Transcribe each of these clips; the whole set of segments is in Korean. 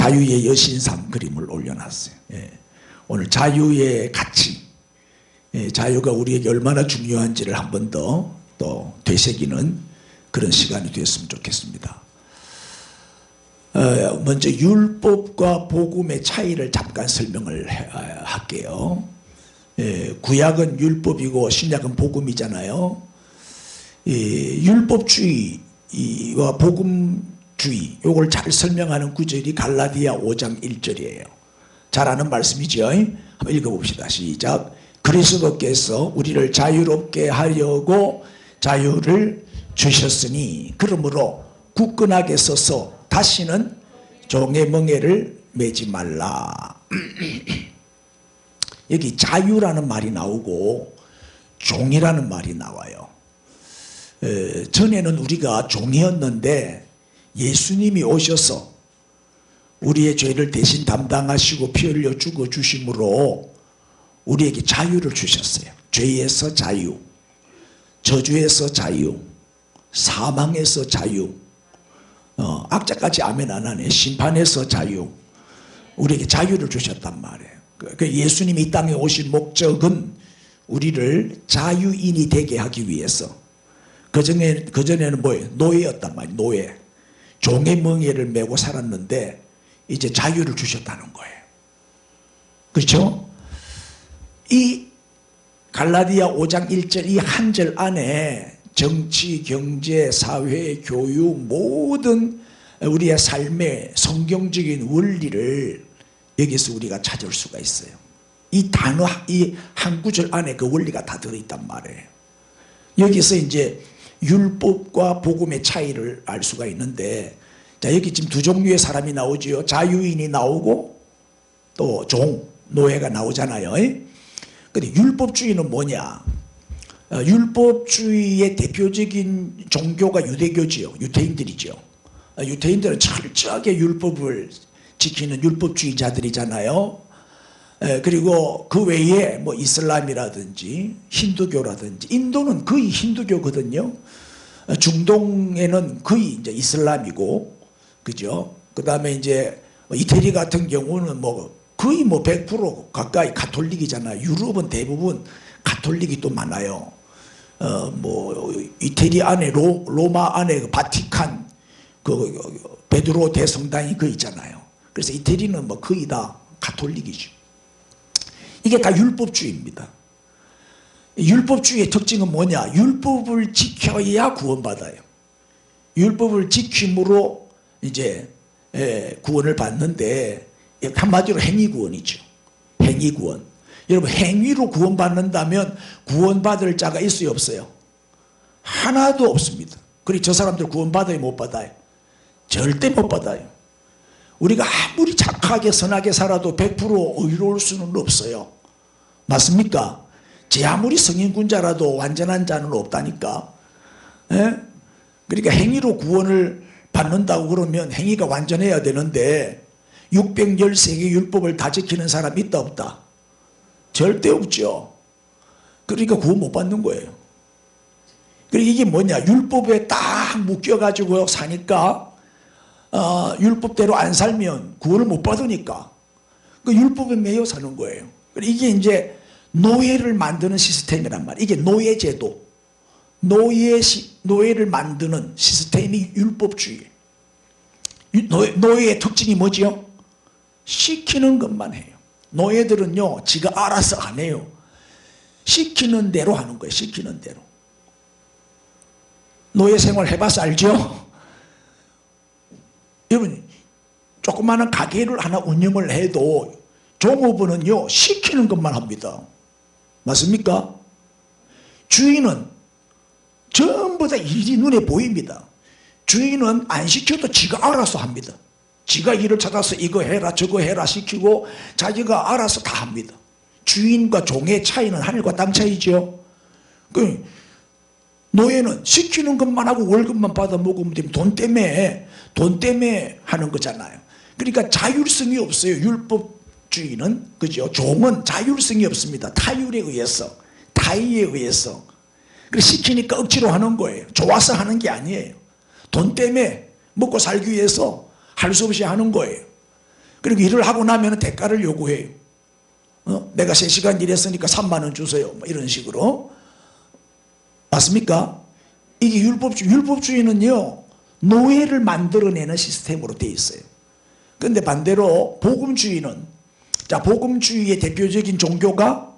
자유의 여신상 그림을 올려놨어요. 예. 오늘 자유의 가치, 예, 자유가 우리에게 얼마나 중요한지를 한 번 더 또 되새기는 그런 시간이 되었으면 좋겠습니다. 먼저 율법과 복음의 차이를 잠깐 설명을 할게요. 예, 구약은 율법이고 신약은 복음이잖아요. 율법주의와 복음주의, 요걸 잘 설명하는 구절이 갈라디아 5장 1절이에요. 잘 아는 말씀이죠. 한번 읽어봅시다. 시작. 그리스도께서 우리를 자유롭게 하려고 자유를 주셨으니 그러므로 굳건하게 서서 다시는 종의 멍에를 매지 말라. 여기 자유라는 말이 나오고 종이라는 말이 나와요. 전에는 우리가 종이었는데 예수님이 오셔서 우리의 죄를 대신 담당하시고 피 흘려 죽어 주심으로 우리에게 자유를 주셨어요. 죄에서 자유, 저주에서 자유, 사망에서 자유, 악자까지 아멘 안 하네. 심판에서 자유, 우리에게 자유를 주셨단 말이에요. 예수님이 이 땅에 오신 목적은 우리를 자유인이 되게 하기 위해서. 그전에는 뭐예요? 노예였단 말이에요. 노예. 종의 멍에를 메고 살았는데 이제 자유를 주셨다는 거예요. 그렇죠? 이 갈라디아 5장 1절 이 한 절 안에 정치, 경제, 사회, 교육 모든 우리의 삶의 성경적인 원리를 여기서 우리가 찾을 수가 있어요. 이 단어, 이 한 구절 안에 그 원리가 다 들어있단 말이에요. 여기서 이제 율법과 복음의 차이를 알 수가 있는데, 자, 여기 지금 두 종류의 사람이 나오지요. 자유인이 나오고 또 종, 노예가 나오잖아요. 근데 율법주의는 뭐냐? 율법주의의 대표적인 종교가 유대교지요. 유태인들이죠. 유태인들은 철저하게 율법을 지키는 율법주의자들이잖아요. 그리고 그 외에 뭐 이슬람이라든지 힌두교라든지, 인도는 거의 힌두교거든요. 중동에는 거의 이제 이슬람이고, 그죠? 그 다음에 이제 이태리 같은 경우는 뭐 거의 뭐 100% 가까이 가톨릭이잖아요. 유럽은 대부분 가톨릭이 또 많아요. 뭐 이태리 안에 로마 안에 그 바티칸 그 베드로 대성당이 그 있잖아요. 그래서 이태리는 뭐 거의 다 가톨릭이죠. 이게 다 율법주의입니다. 율법주의의 특징은 뭐냐? 율법을 지켜야 구원받아요. 율법을 지킴으로 이제 구원을 받는데, 한마디로 행위구원이죠. 행위구원. 여러분, 행위로 구원받는다면 구원받을 자가 있어요, 없어요? 하나도 없습니다. 그리고 저 사람들 구원받아요, 못 받아요? 절대 못 받아요. 우리가 아무리 착하게 선하게 살아도 100% 의로울 수는 없어요. 맞습니까? 제 아무리 성인군자라도 완전한 자는 없다니까. 예? 그러니까 행위로 구원을 받는다고 그러면 행위가 완전해야 되는데 613개 율법을 다 지키는 사람 있다 없다? 절대 없죠. 그러니까 구원 못 받는 거예요. 그리고 이게 뭐냐? 율법에 딱 묶여가지고 사니까 율법대로 안 살면 구원을 못 받으니까 그 율법에 매여 사는 거예요. 이게 이제 노예를 만드는 시스템이란 말이에요. 이게 노예제도, 노예를 만드는 시스템이 율법주의. 노예의 특징이 뭐지요? 시키는 것만 해요. 노예들은요, 지가 알아서 안 해요. 시키는 대로 하는 거예요. 시키는 대로. 노예 생활 해봐서 알죠? 여러분, 조그마한 가게를 하나 운영을 해도 종업원은요, 시키는 것만 합니다. 맞습니까? 주인은 전부 다 일이 눈에 보입니다. 주인은 안 시켜도 지가 알아서 합니다. 지가 일을 찾아서 이거 해라 저거 해라 시키고 자기가 알아서 다 합니다. 주인과 종의 차이는 하늘과 땅 차이죠. 그 노예는 시키는 것만 하고 월급만 받아 먹으면 되면 돈 때문에 하는 거잖아요. 그러니까 자율성이 없어요. 율법주의는, 그죠? 종은 자율성이 없습니다. 타율에 의해서, 타의에 의해서. 그래서 시키니까 억지로 하는 거예요. 좋아서 하는 게 아니에요. 돈 때문에 먹고 살기 위해서 할 수 없이 하는 거예요. 그리고 일을 하고 나면 대가를 요구해요. 내가 3시간 일했으니까 3만 원 주세요. 뭐 이런 식으로. 맞습니까? 이게 율법주의는요, 노예를 만들어내는 시스템으로 되어 있어요. 그런데 반대로 복음주의는, 자, 복음주의의 대표적인 종교가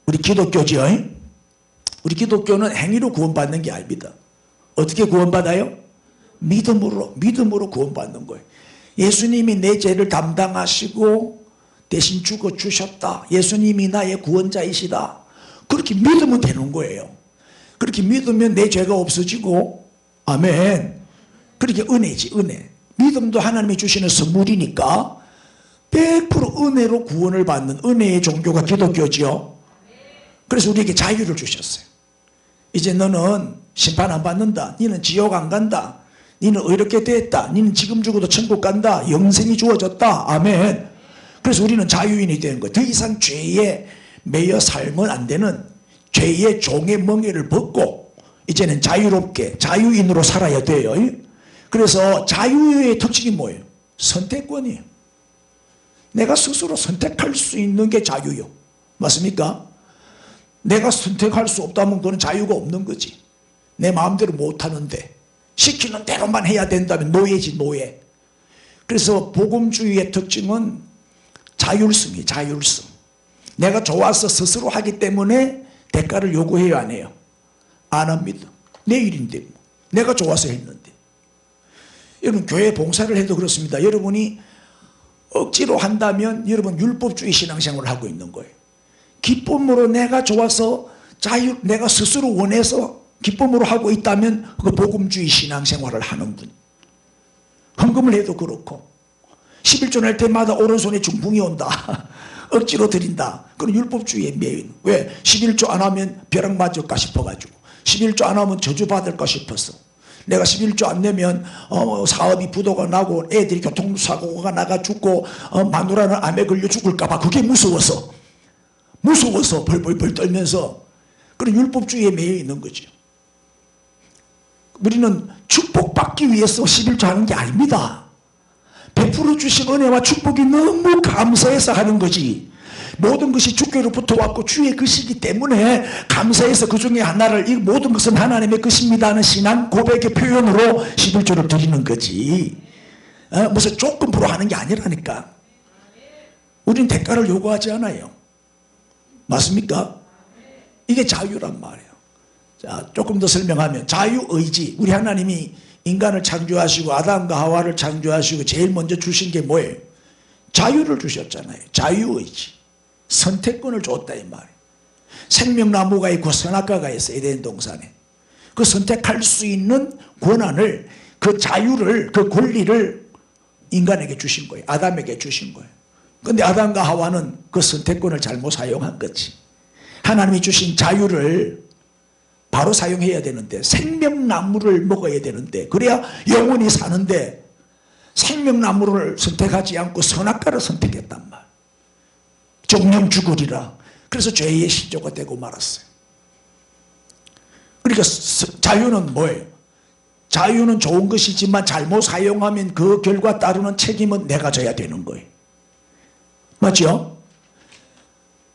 우리 기독교죠. 우리 기독교는 행위로 구원받는 게 아닙니다. 어떻게 구원받아요? 믿음으로 구원받는 거예요. 예수님이 내 죄를 담당하시고 대신 죽어 주셨다. 예수님이 나의 구원자이시다. 그렇게 믿으면 되는 거예요. 그렇게 믿으면 내 죄가 없어지고, 아멘. 그렇게 은혜지, 은혜. 믿음도 하나님이 주시는 선물이니까 100% 은혜로 구원을 받는 은혜의 종교가 기독교죠. 그래서 우리에게 자유를 주셨어요. 이제 너는 심판 안 받는다. 너는 지옥 안 간다. 너는 의롭게 됐다. 너는 지금 죽어도 천국 간다. 영생이 주어졌다. 아멘. 그래서 우리는 자유인이 되는 거예요. 더 이상 죄에 매여 살면 안 되는, 죄의 종의 멍에를 벗고 이제는 자유롭게 자유인으로 살아야 돼요. 그래서 자유의 특징이 뭐예요? 선택권이에요. 내가 스스로 선택할 수 있는 게 자유요. 맞습니까? 내가 선택할 수 없다면 그건 자유가 없는 거지. 내 마음대로 못하는데 시키는 대로만 해야 된다면 노예지, 노예. 그래서 복음주의의 특징은 자율성이에요. 자율성. 내가 좋아서 스스로 하기 때문에 대가를 요구해요, 안 해요? 안 합니다. 내 일인데 뭐. 내가 좋아서 했는데. 여러분, 교회 봉사를 해도 그렇습니다. 여러분이 억지로 한다면 여러분 율법주의 신앙생활을 하고 있는 거예요. 기쁨으로 내가 좋아서 내가 스스로 원해서 기쁨으로 하고 있다면 그 복음주의 신앙생활을 하는 분. 헌금을 해도 그렇고 11조 낼 때마다 오른손에 중풍이 온다. 억지로 드린다. 그건 율법주의의 매인. 왜? 11조 안 하면 벼락 맞을까 싶어가지고, 11조 안 하면 저주받을까 싶어서, 내가 11조 안 내면 사업이 부도가 나고 애들이 교통사고가 나가 죽고 마누라는 암에 걸려 죽을까봐 그게 무서워서 벌벌벌 떨면서, 그런 율법주의에 매여 있는 거죠. 우리는 축복받기 위해서 11조 하는 게 아닙니다. 베풀어 주신 은혜와 축복이 너무 감사해서 하는 거지. 모든 것이 주께로부터 왔고 주의 것이기 때문에 감사해서 그 중에 하나를, 이 모든 것은 하나님의 것입니다 하는 신앙 고백의 표현으로 11조를 드리는 거지. 무슨 조건부로 하는 게 아니라니까. 우리는 대가를 요구하지 않아요. 맞습니까? 이게 자유란 말이에요. 자, 조금 더 설명하면 자유의지. 우리 하나님이 인간을 창조하시고 아담과 하와를 창조하시고 제일 먼저 주신 게 뭐예요? 자유를 주셨잖아요. 자유의지. 선택권을 줬다 이 말이에요. 생명나무가 있고 선악과가 있어요. 에덴 동산에. 그 선택할 수 있는 권한을, 그 자유를, 그 권리를 인간에게 주신 거예요. 아담에게 주신 거예요. 그런데 아담과 하와는 그 선택권을 잘못 사용한 거지. 하나님이 주신 자유를 바로 사용해야 되는데, 생명나무를 먹어야 되는데, 그래야 영원히 사는데 생명나무를 선택하지 않고 선악과를 선택했단 말. 정령 죽으리라. 그래서 죄의 시조가 되고 말았어요. 그러니까 자유는 뭐예요? 자유는 좋은 것이지만 잘못 사용하면 그 결과 따르는 책임은 내가 져야 되는 거예요. 맞죠?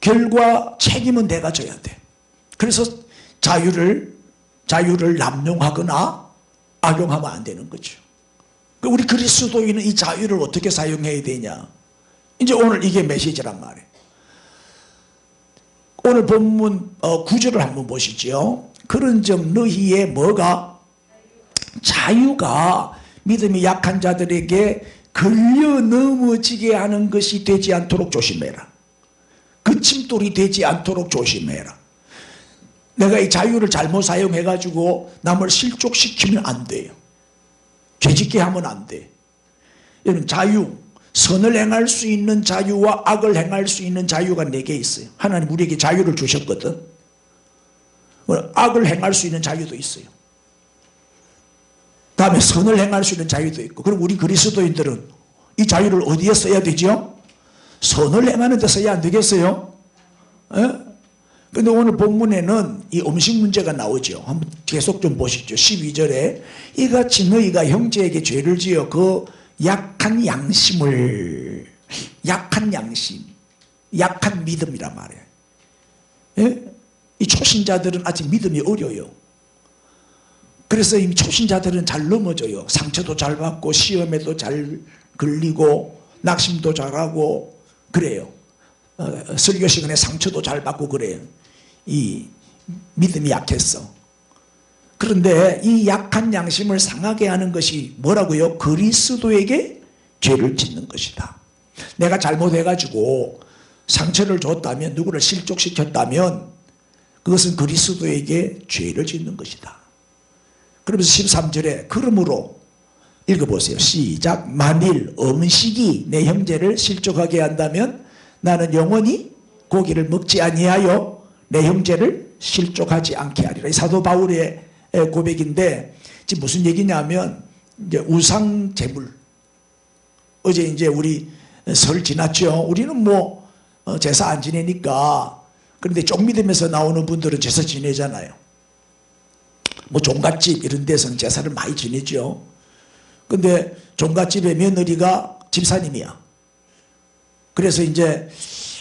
결과 책임은 내가 져야 돼. 그래서 자유를 남용하거나 악용하면 안 되는 거죠. 우리 그리스도인은 이 자유를 어떻게 사용해야 되냐? 이제 오늘 이게 메시지란 말이에요. 오늘 본문 9절을 한번 보시죠. 그런즉 너희의 뭐가? 자유가 믿음이 약한 자들에게 걸려 넘어지게 하는 것이 되지 않도록 조심해라. 그 침돌이 되지 않도록 조심해라. 내가 이 자유를 잘못 사용해가지고 남을 실족시키면 안 돼요. 죄짓게 하면 안 돼. 여러분, 자유, 선을 행할 수 있는 자유와 악을 행할 수 있는 자유가 4개 있어요. 하나님 우리에게 자유를 주셨거든. 악을 행할 수 있는 자유도 있어요. 다음에 선을 행할 수 있는 자유도 있고. 그럼 우리 그리스도인들은 이 자유를 어디에 써야 되죠? 선을 행하는 데 써야 안 되겠어요? 그런데 오늘 본문에는 이 음식 문제가 나오죠. 한번 계속 좀 보시죠. 12절에 이같이 너희가 형제에게 죄를 지어 그 약한 양심을 약한 양심, 약한 믿음이란 말이에요. 예? 이 초신자들은 아직 믿음이 어려요. 그래서 이 초신자들은 잘 넘어져요. 상처도 잘 받고 시험에도 잘 걸리고 낙심도 잘하고 그래요. 설교 시간에 상처도 잘 받고 그래요. 이 믿음이 약했어. 그런데 이 약한 양심을 상하게 하는 것이 뭐라고요? 그리스도에게 죄를 짓는 것이다. 내가 잘못해가지고 상처를 줬다면, 누구를 실족시켰다면 그것은 그리스도에게 죄를 짓는 것이다. 그러면서 13절에 그러므로 읽어보세요. 시작. 만일 음식이 내 형제를 실족하게 한다면 나는 영원히 고기를 먹지 아니하여 내 형제를 실족하지 않게 하리라. 사도 바울의 고백인데 지금 무슨 얘기냐면 이제 우상 제물. 어제 이제 우리 설 지났죠. 우리는 뭐 제사 안 지내니까. 그런데 쪽믿음에서 나오는 분들은 제사 지내잖아요. 뭐 종갓집 이런 데서는 제사를 많이 지내죠. 근데 종갓집의 며느리가 집사님이야. 그래서 이제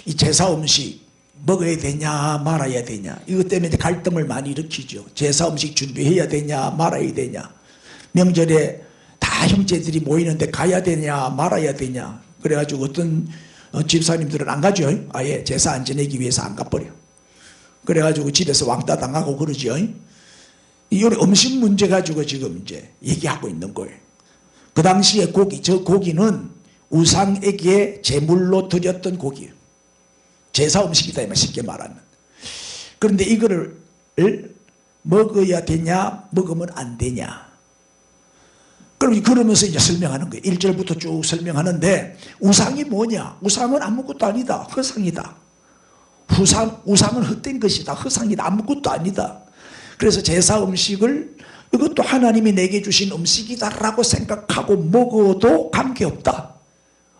이 제사 음식 먹어야 되냐 말아야 되냐, 이것 때문에 이제 갈등을 많이 일으키죠. 제사 음식 준비해야 되냐 말아야 되냐, 명절에 다 형제들이 모이는데 가야 되냐 말아야 되냐. 그래가지고 어떤 집사님들은 안 가죠. 아예 제사 안 지내기 위해서 안 가버려. 그래가지고 집에서 왕따 당하고 그러죠. 이 음식 문제 가지고 지금 이제 얘기하고 있는 거예요. 그 당시에 고기, 저 고기는 우상에게 제물로 드렸던 고기예요. 제사 음식이다, 쉽게 말하면. 그런데 이거를 먹어야 되냐 먹으면 안 되냐. 그러면서 이제 설명하는 거예요. 1절부터 쭉 설명하는데, 우상이 뭐냐? 우상은 아무것도 아니다. 허상이다. 우상은 헛된 것이다. 허상이다. 아무것도 아니다. 그래서 제사 음식을 이것도 하나님이 내게 주신 음식이다라고 생각하고 먹어도 관계없다.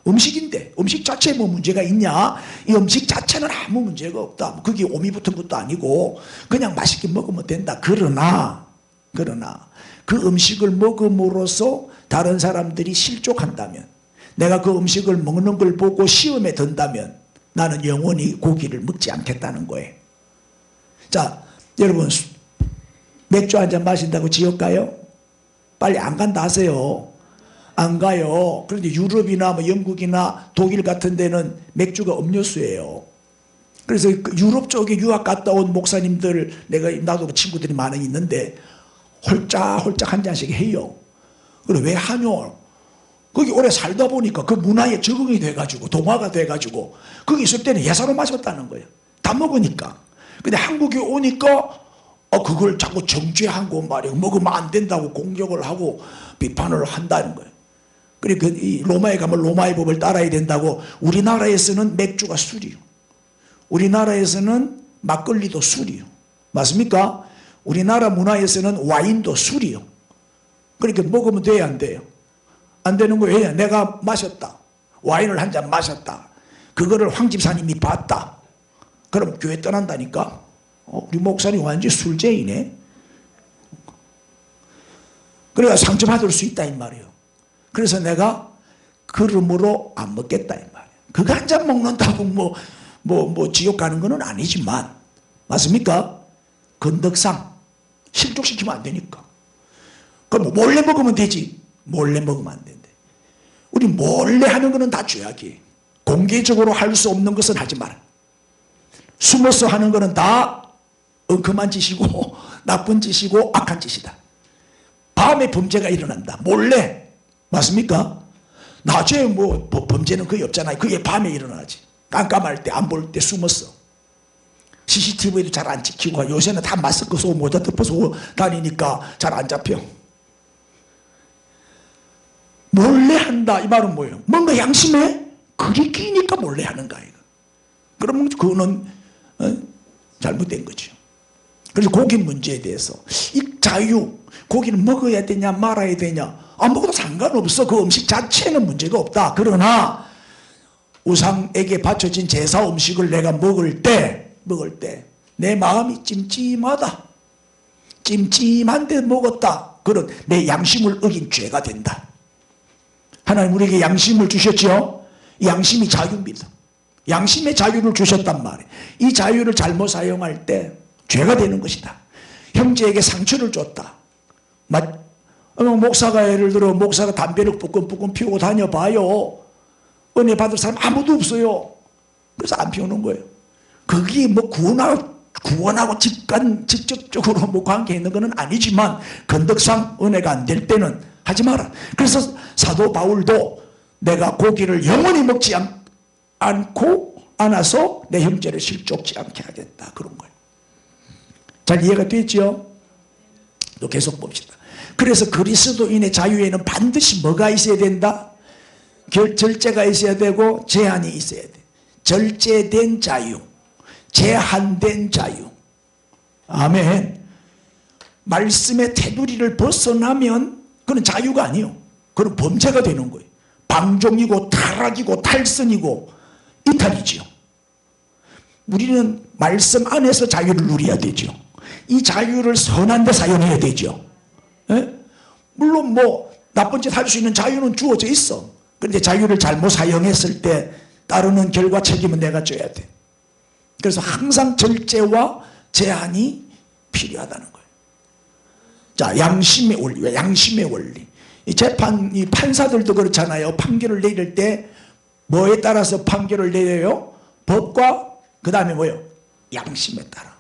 음식인데 음식 자체에 뭐 문제가 있냐? 이 음식 자체는 아무 문제가 없다. 그게 오미 붙은 것도 아니고 그냥 맛있게 먹으면 된다. 그러나 그 음식을 먹음으로써 다른 사람들이 실족한다면, 내가 그 음식을 먹는 걸 보고 시험에 든다면 나는 영원히 고기를 먹지 않겠다는 거예요. 자, 여러분 맥주 한잔 마신다고 지옥 가요? 빨리 안 간다 하세요. 안 가요. 그런데 유럽이나 뭐 영국이나 독일 같은 데는 맥주가 음료수예요. 그래서 그 유럽 쪽에 유학 갔다 온 목사님들, 나도 친구들이 많이 있는데 홀짝홀짝 한 잔씩 해요. 그래 왜 하뇨? 거기 오래 살다 보니까 그 문화에 적응이 돼가지고 동화가 돼가지고 거기 있을 때는 예사로 마셨다는 거예요. 다 먹으니까. 근데 한국에 오니까 그걸 자꾸 정죄하고 말이에요. 먹으면 안 된다고 공격을 하고 비판을 한다는 거예요. 그리고 이 로마에 가면 로마의 법을 따라야 된다고. 우리나라에서는 맥주가 술이요. 우리나라에서는 막걸리도 술이요. 맞습니까? 우리나라 문화에서는 와인도 술이요. 그러니까 먹으면 돼야 안 돼요? 안 되는 거예요. 내가 마셨다. 와인을 한 잔 마셨다. 그거를 황 집사님이 봤다. 그럼 교회 떠난다니까? 우리 목사님 완전 술쟁이네. 그래야 상처받을 수 있다 이 말이에요. 그래서 내가 그러므로 안 먹겠다 이 말이에요. 그거 한 잔 먹는다고 뭐 지옥 가는 건 아니지만, 맞습니까? 건덕상 실족시키면 안 되니까. 그럼 몰래 먹으면 되지. 몰래 먹으면 안 된대. 우리 몰래 하는 거는 다 죄악이에요. 공개적으로 할 수 없는 것은 하지 마라. 숨어서 하는 거는 다 엉큼한 짓이고 나쁜 짓이고 악한 짓이다. 밤에 범죄가 일어난다. 몰래. 맞습니까? 낮에 뭐 범죄는 거의 없잖아요. 그게 밤에 일어나지. 깜깜할 때, 안 볼 때 숨었어. CCTV도 잘 안 찍히고, 요새는 다 마스크 쓰고 모자 덮어서 다니니까 잘 안 잡혀. 몰래 한다 이 말은 뭐예요? 뭔가 양심에 그게 끼니까 몰래 하는 거야. 그러면 그거는 잘못된 거죠. 그래서 고기 문제에 대해서 이 자유, 고기는 먹어야 되냐 말아야 되냐, 안 먹어도 상관없어. 그 음식 자체는 문제가 없다. 그러나 우상에게 바쳐진 제사 음식을 내가 먹을 때 내 마음이 찜찜하다. 찜찜한데 먹었다. 그런 내 양심을 어긴 죄가 된다. 하나님 우리에게 양심을 주셨죠. 양심이 자유입니다. 양심의 자유를 주셨단 말이에요. 이 자유를 잘못 사용할 때 죄가 되는 것이다. 형제에게 상처를 줬다. 목사가 예를 들어 목사가 담배를 뿌끈뿌끈 피우고 다녀봐요. 은혜 받을 사람 아무도 없어요. 그래서 안 피우는 거예요. 그게 뭐 구원하고 직접적으로 뭐 관계 있는 것은 아니지만 건덕상 은혜가 안 될 때는 하지 마라. 그래서 사도 바울도 내가 고기를 영원히 먹지 않아서 내 형제를 실족지 않게 하겠다 그런 거예요. 잘 이해가 됐죠? 또 계속 봅시다. 그래서 그리스도인의 자유에는 반드시 뭐가 있어야 된다? 절제가 있어야 되고 제한이 있어야 돼. 절제된 자유, 제한된 자유. 아멘. 말씀의 테두리를 벗어나면 그건 자유가 아니에요. 그건 범죄가 되는 거예요. 방종이고 타락이고 탈선이고 이탈이지요. 우리는 말씀 안에서 자유를 누려야 되죠. 이 자유를 선한 데 사용해야 되죠. 예? 물론 뭐 나쁜 짓 할 수 있는 자유는 주어져 있어. 그런데 자유를 잘못 사용했을 때 따르는 결과 책임은 내가 져야 돼. 그래서 항상 절제와 제한이 필요하다는 거예요. 자, 양심의 원리. 양심의 원리. 이 판사들도 그렇잖아요. 판결을 내릴 때 뭐에 따라서 판결을 내려요? 법과 그 다음에 뭐예요? 양심에 따라.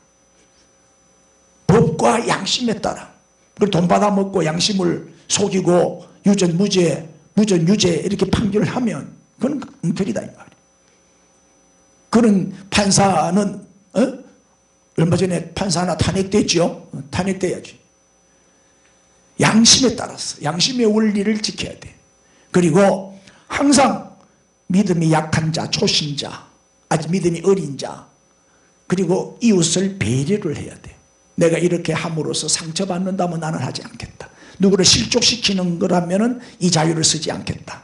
법과 양심에 따라. 그걸 돈 받아먹고 양심을 속이고 유전 무죄 이렇게 판결을 하면 그건 엉터리다 이 말이에요. 그런 판사는 얼마 전에 판사 하나 탄핵됐죠. 탄핵돼야지. 양심에 따라서 양심의 원리를 지켜야 돼. 그리고 항상 믿음이 약한 자, 초신자, 아직 믿음이 어린 자, 그리고 이웃을 배려를 해야 돼. 내가 이렇게 함으로써 상처받는다면 나는 하지 않겠다. 누구를 실족시키는 거라면 이 자유를 쓰지 않겠다.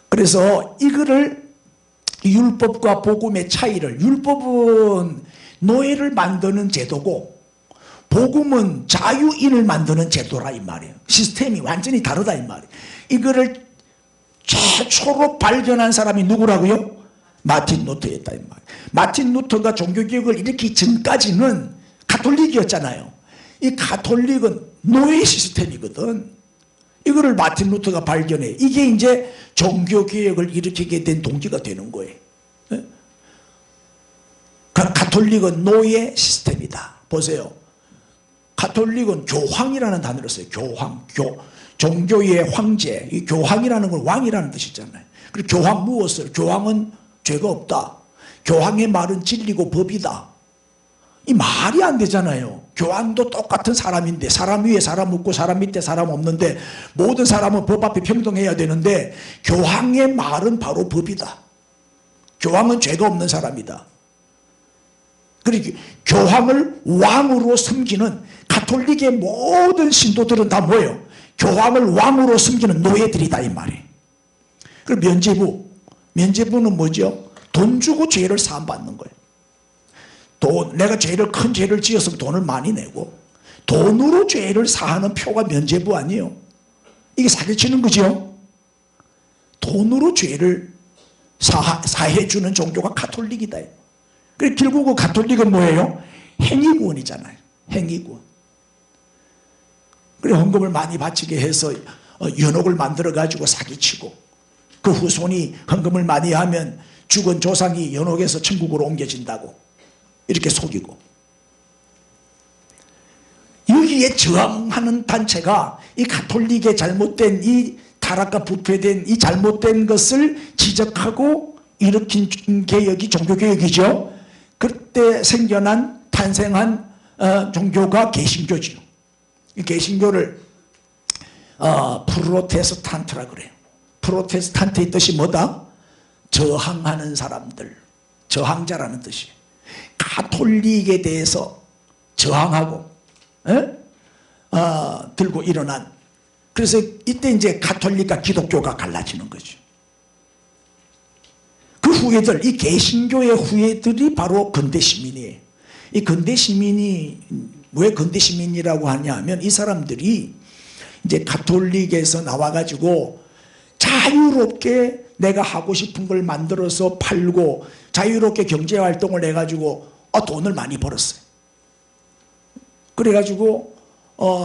그래서 이거를 율법과 복음의 차이를, 율법은 노예를 만드는 제도고 복음은 자유인을 만드는 제도라 이 말이에요. 시스템이 완전히 다르다 이 말이에요. 이거를 최초로 발견한 사람이 누구라고요? 마틴 루터였다 이 말이에요. 마틴 루터가 종교개혁을 일으키기 전까지는 가톨릭이었잖아요. 이 가톨릭은 노예 시스템이거든. 이거를 마틴 루터가 발견해. 이게 이제 종교개혁을 일으키게 된 동기가 되는 거예요. 가톨릭은 노예 시스템이다. 보세요. 가톨릭은 교황이라는 단어를 써요. 교황, 종교의 황제. 이 교황이라는 건 왕이라는 뜻이잖아요. 그리고 교황 무엇을? 교황은 죄가 없다. 교황의 말은 진리고 법이다. 이 말이 안 되잖아요. 교황도 똑같은 사람인데 사람 위에 사람 없고 사람 밑에 사람 없는데 모든 사람은 법 앞에 평등해야 되는데 교황의 말은 바로 법이다. 교황은 죄가 없는 사람이다. 그리고 교황을 왕으로 섬기는 가톨릭의 모든 신도들은 다 뭐예요? 교황을 왕으로 섬기는 노예들이다 이 말이에요. 그리고 면죄부는 뭐죠? 돈 주고 죄를 사함받는 거예요. 내가 큰 죄를 지었으면 돈을 많이 내고 돈으로 죄를 사하는 표가 면죄부 아니에요. 이게 사기치는 거죠. 돈으로 죄를 사해주는 종교가 가톨릭이다. 그리고 결국 가톨릭은 뭐예요? 행위구원이잖아요. 행위구원. 그리고 헌금을 많이 바치게 해서 연옥을 만들어 가지고 사기치고 그 후손이 헌금을 많이 하면 죽은 조상이 연옥에서 천국으로 옮겨진다고 이렇게 속이고, 여기에 저항하는 단체가 이 가톨릭의 잘못된 이 타락과 부패된 이 잘못된 것을 지적하고 일으킨 개혁이 종교개혁이죠. 그때 탄생한 종교가 개신교죠. 이 개신교를 프로테스탄트라 그래요. 프로테스탄트의 뜻이 뭐다? 저항하는 사람들, 저항자라는 뜻이에요. 가톨릭에 대해서 저항하고 들고 일어난, 그래서 이때 이제 가톨릭과 기독교가 갈라지는 거죠. 그 후예들, 이 개신교의 후예들이 바로 근대 시민이에요. 이 근대 시민이 왜 근대 시민이라고 하냐 하면 이 사람들이 이제 가톨릭에서 나와가지고 자유롭게 내가 하고 싶은 걸 만들어서 팔고 자유롭게 경제활동을 해가지고 돈을 많이 벌었어요. 그래가지고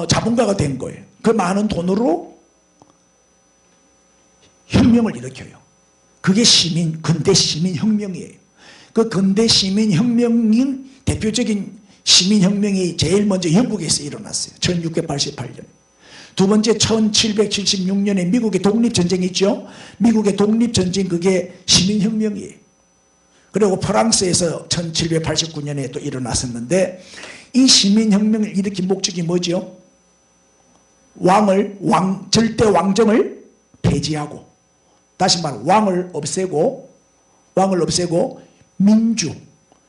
자본가가 된 거예요. 그 많은 돈으로 혁명을 일으켜요. 그게 근대 시민혁명이에요. 그 근대 시민혁명인 대표적인 시민혁명이 제일 먼저 영국에서 일어났어요. 1688년. 두 번째 1776년에 미국의 독립전쟁이 있죠. 미국의 독립전쟁, 그게 시민혁명이에요. 그리고 프랑스에서 1789년에 또 일어났었는데, 이 시민혁명을 일으킨 목적이 뭐죠? 절대 왕정을 폐지하고, 다시 말해 왕을 없애고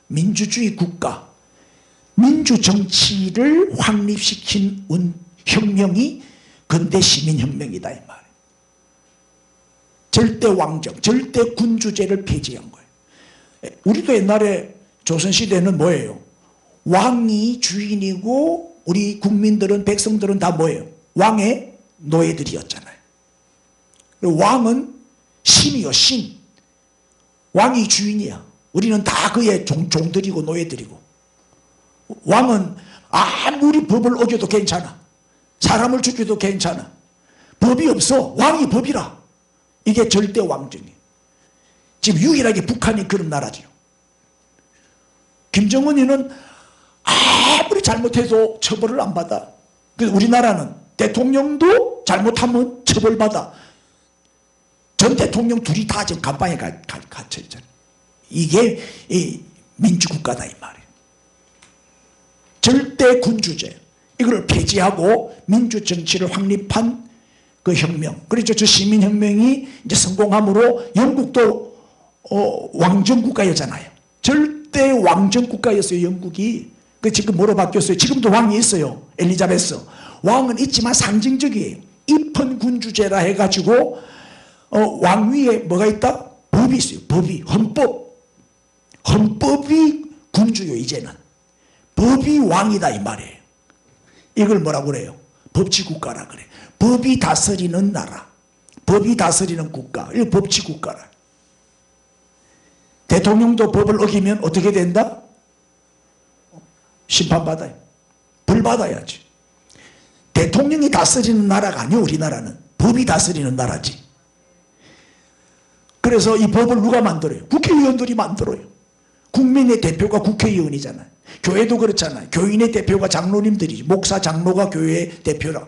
민주주의 국가, 민주 정치를 확립시킨 혁명이 근대 시민혁명이다 이 말이에요. 절대 왕정, 절대 군주제를 폐지한 거예요. 우리도 옛날에 조선시대는 뭐예요? 왕이 주인이고 우리 국민들은, 백성들은 다 뭐예요? 왕의 노예들이었잖아요. 왕은 신이요, 신. 왕이 주인이야. 우리는 다 그의 종들이고 노예들이고. 왕은 아무리 법을 어겨도 괜찮아. 사람을 죽여도 괜찮아. 법이 없어. 왕이 법이라. 이게 절대 왕정이에요. 지금 유일하게 북한이 그런 나라죠. 김정은이는 아무리 잘못해도 처벌을 안 받아. 그래서 우리나라는 대통령도 잘못하면 처벌받아. 전 대통령 둘이 다 지금 감방에 갇혀 있잖아요. 이게 민주국가다 이 말이에요. 절대 군주제. 이걸 폐지하고 민주정치를 확립한 그 혁명. 그렇죠. 저 시민혁명이 이제 성공함으로 영국도 왕정국가였잖아요. 절대 왕정국가였어요, 영국이. 그 지금 뭐로 바뀌었어요? 지금도 왕이 있어요, 엘리자베스. 왕은 있지만 상징적이에요. 입헌군주제라 해가지고 왕 위에 뭐가 있다? 법이 있어요. 법이. 헌법이 군주요, 이제는. 법이 왕이다 이 말이에요. 이걸 뭐라고 그래요? 법치국가라 그래. 법이 다스리는 나라, 법이 다스리는 국가, 이거 법치국가라. 대통령도 법을 어기면 어떻게 된다? 심판받아요. 벌 받아야지. 대통령이 다스리는 나라가 아니에요. 우리나라는 법이 다스리는 나라지. 그래서 이 법을 누가 만들어요? 국회의원들이 만들어요. 국민의 대표가 국회의원이잖아요. 교회도 그렇잖아요. 교인의 대표가 장로님들이지. 목사, 장로가 교회의 대표라.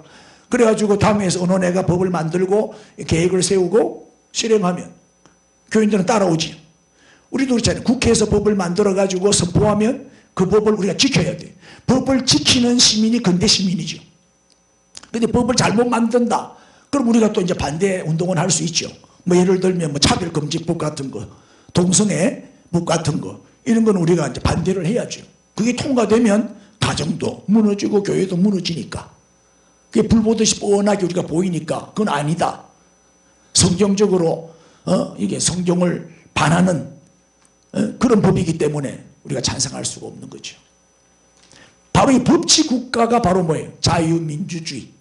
그래가지고 당에서 어느 애가 법을 만들고 계획을 세우고 실행하면 교인들은 따라오지. 우리도 그렇잖아요. 국회에서 법을 만들어가지고 선포하면 그 법을 우리가 지켜야 돼. 법을 지키는 시민이 근대 시민이죠. 근데 법을 잘못 만든다. 그럼 우리가 또 이제 반대 운동을 할 수 있죠. 뭐 예를 들면 뭐 차별금지법 같은 거, 동성애법 같은 거, 이런 건 우리가 이제 반대를 해야죠. 그게 통과되면 가정도 무너지고 교회도 무너지니까. 그게 불 보듯이 뻔하게 우리가 보이니까 그건 아니다. 성경적으로 이게 성경을 반하는 그런 법이기 때문에 우리가 찬성할 수가 없는 거죠. 바로 이 법치국가가 바로 뭐예요? 자유민주주의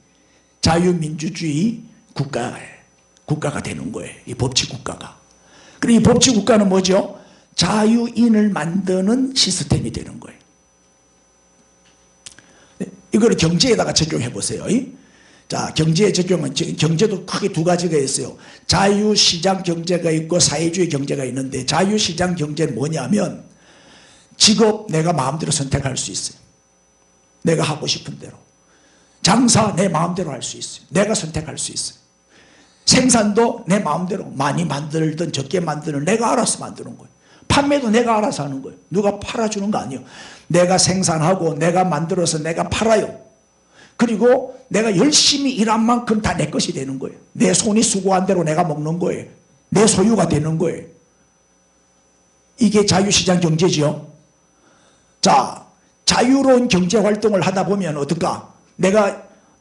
국가가 되는 거예요. 이 법치국가가. 그리고 이 법치국가는 뭐죠? 자유인을 만드는 시스템이 되는 거예요. 이걸 경제에다가 적용해 보세요. 자, 경제에 적용은, 경제도 크게 두 가지가 있어요. 자유시장 경제가 있고 사회주의 경제가 있는데, 자유시장 경제는 뭐냐면 직업 내가 마음대로 선택할 수 있어요. 내가 하고 싶은 대로. 장사 내 마음대로 할 수 있어요. 내가 선택할 수 있어요. 생산도 내 마음대로 많이 만들든 적게 만들든 내가 알아서 만드는 거예요. 판매도 내가 알아서 하는 거예요. 누가 팔아주는 거 아니에요. 내가 생산하고 내가 만들어서 내가 팔아요. 그리고 내가 열심히 일한 만큼 다 내 것이 되는 거예요. 내 손이 수고한 대로 내가 먹는 거예요. 내 소유가 되는 거예요. 이게 자유시장 경제지요. 자, 자유로운 경제활동을 하다 보면 어떨까?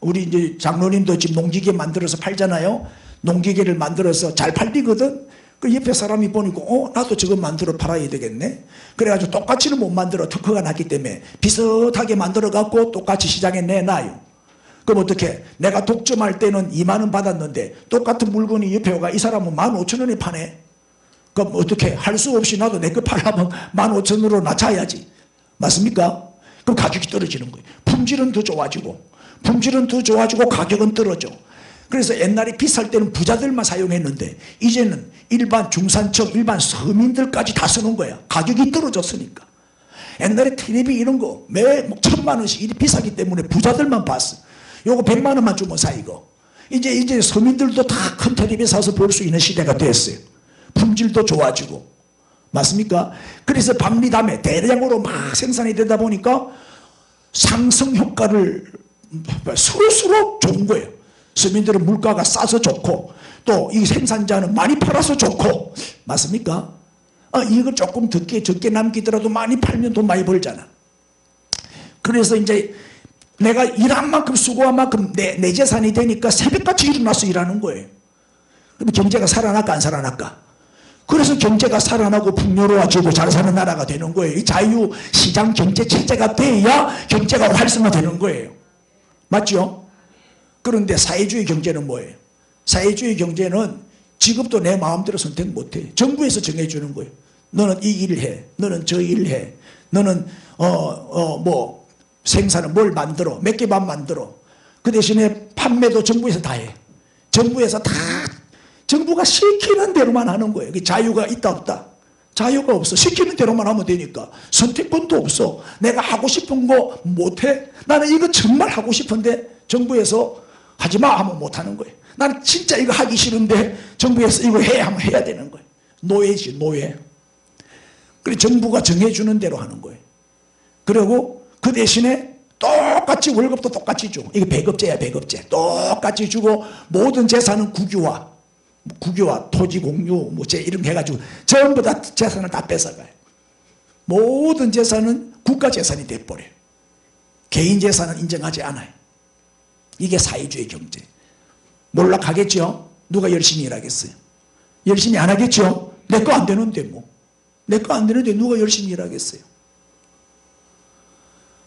우리 이제 장로님도 지금 농기계 만들어서 팔잖아요. 농기계를 만들어서 잘 팔리거든. 그 옆에 사람이 보니까 나도 저거 만들어 팔아야 되겠네. 그래가지고 똑같이는 못 만들어. 특허가 났기 때문에 비슷하게 만들어 갖고 똑같이 시장에 내놔요. 그럼 어떻게? 내가 독점할 때는 2만 원 받았는데 똑같은 물건이 옆에 오가 이 사람은 15,000원에 파네. 그럼 어떻게? 할 수 없이 나도 내 거 팔려면 15,000원으로 낮춰야지. 맞습니까? 그럼 가격이 떨어지는 거예요. 품질은 더 좋아지고 가격은 떨어져. 그래서 옛날에 비쌀 때는 부자들만 사용했는데 이제는 일반 중산층, 일반 서민들까지 다 쓰는 거야. 가격이 떨어졌으니까. 옛날에 텔레비 이런 거 매 1,000만 원씩 이리 비싸기 때문에 부자들만 봤어. 요거 100만 원만 주면 사 이거. 이제 서민들도 다 큰 텔레비 사서 볼 수 있는 시대가 됐어요. 품질도 좋아지고. 맞습니까? 그래서 박리담에 대량으로 막 생산이 되다 보니까 상승 효과를 서로서로 좋은 거예요. 서민들은 물가가 싸서 좋고 또 이 생산자는 많이 팔아서 좋고. 맞습니까? 이거 조금 적게 남기더라도 많이 팔면 돈 많이 벌잖아. 그래서 이제 내가 일한 만큼 수고한 만큼 내 재산이 되니까 새벽같이 일어나서 일하는 거예요. 그럼 경제가 살아날까 안 살아날까? 그래서 경제가 살아나고 풍요로워지고 잘 사는 나라가 되는 거예요. 이 자유시장 경제 체제가 돼야 경제가 활성화되는 거예요. 맞죠? 그런데 사회주의 경제는 뭐예요? 사회주의 경제는 직업도 내 마음대로 선택 못해. 정부에서 정해주는 거예요. 너는 이 일을 해. 너는 저 일을 해. 너는 뭐 생산을 뭘 만들어. 몇 개만 만들어. 그 대신에 판매도 정부에서 다 해. 정부가 시키는 대로만 하는 거예요. 자유가 있다 없다? 자유가 없어. 시키는 대로만 하면 되니까. 선택권도 없어. 내가 하고 싶은 거 못해? 나는 이거 정말 하고 싶은데 정부에서 하지마 하면 못하는 거예요. 나는 진짜 이거 하기 싫은데 정부에서 이거 해 하면 해야 되는 거예요. 노예지 노예. 그래서 정부가 정해주는 대로 하는 거예요. 그리고 그 대신에 똑같이 월급도 똑같이 줘. 이게 배급제야 배급제. 똑같이 주고 모든 재산은 국유화, 토지 공유, 이런 거 해가지고 전부 다 재산을 다 뺏어가요. 모든 재산은 국가 재산이 돼버려요. 개인 재산은 인정하지 않아요. 이게 사회주의 경제. 몰락하겠죠? 누가 열심히 일하겠어요? 열심히 안 하겠죠? 내 거 안 되는데 뭐. 내 거 안 되는데 누가 열심히 일하겠어요?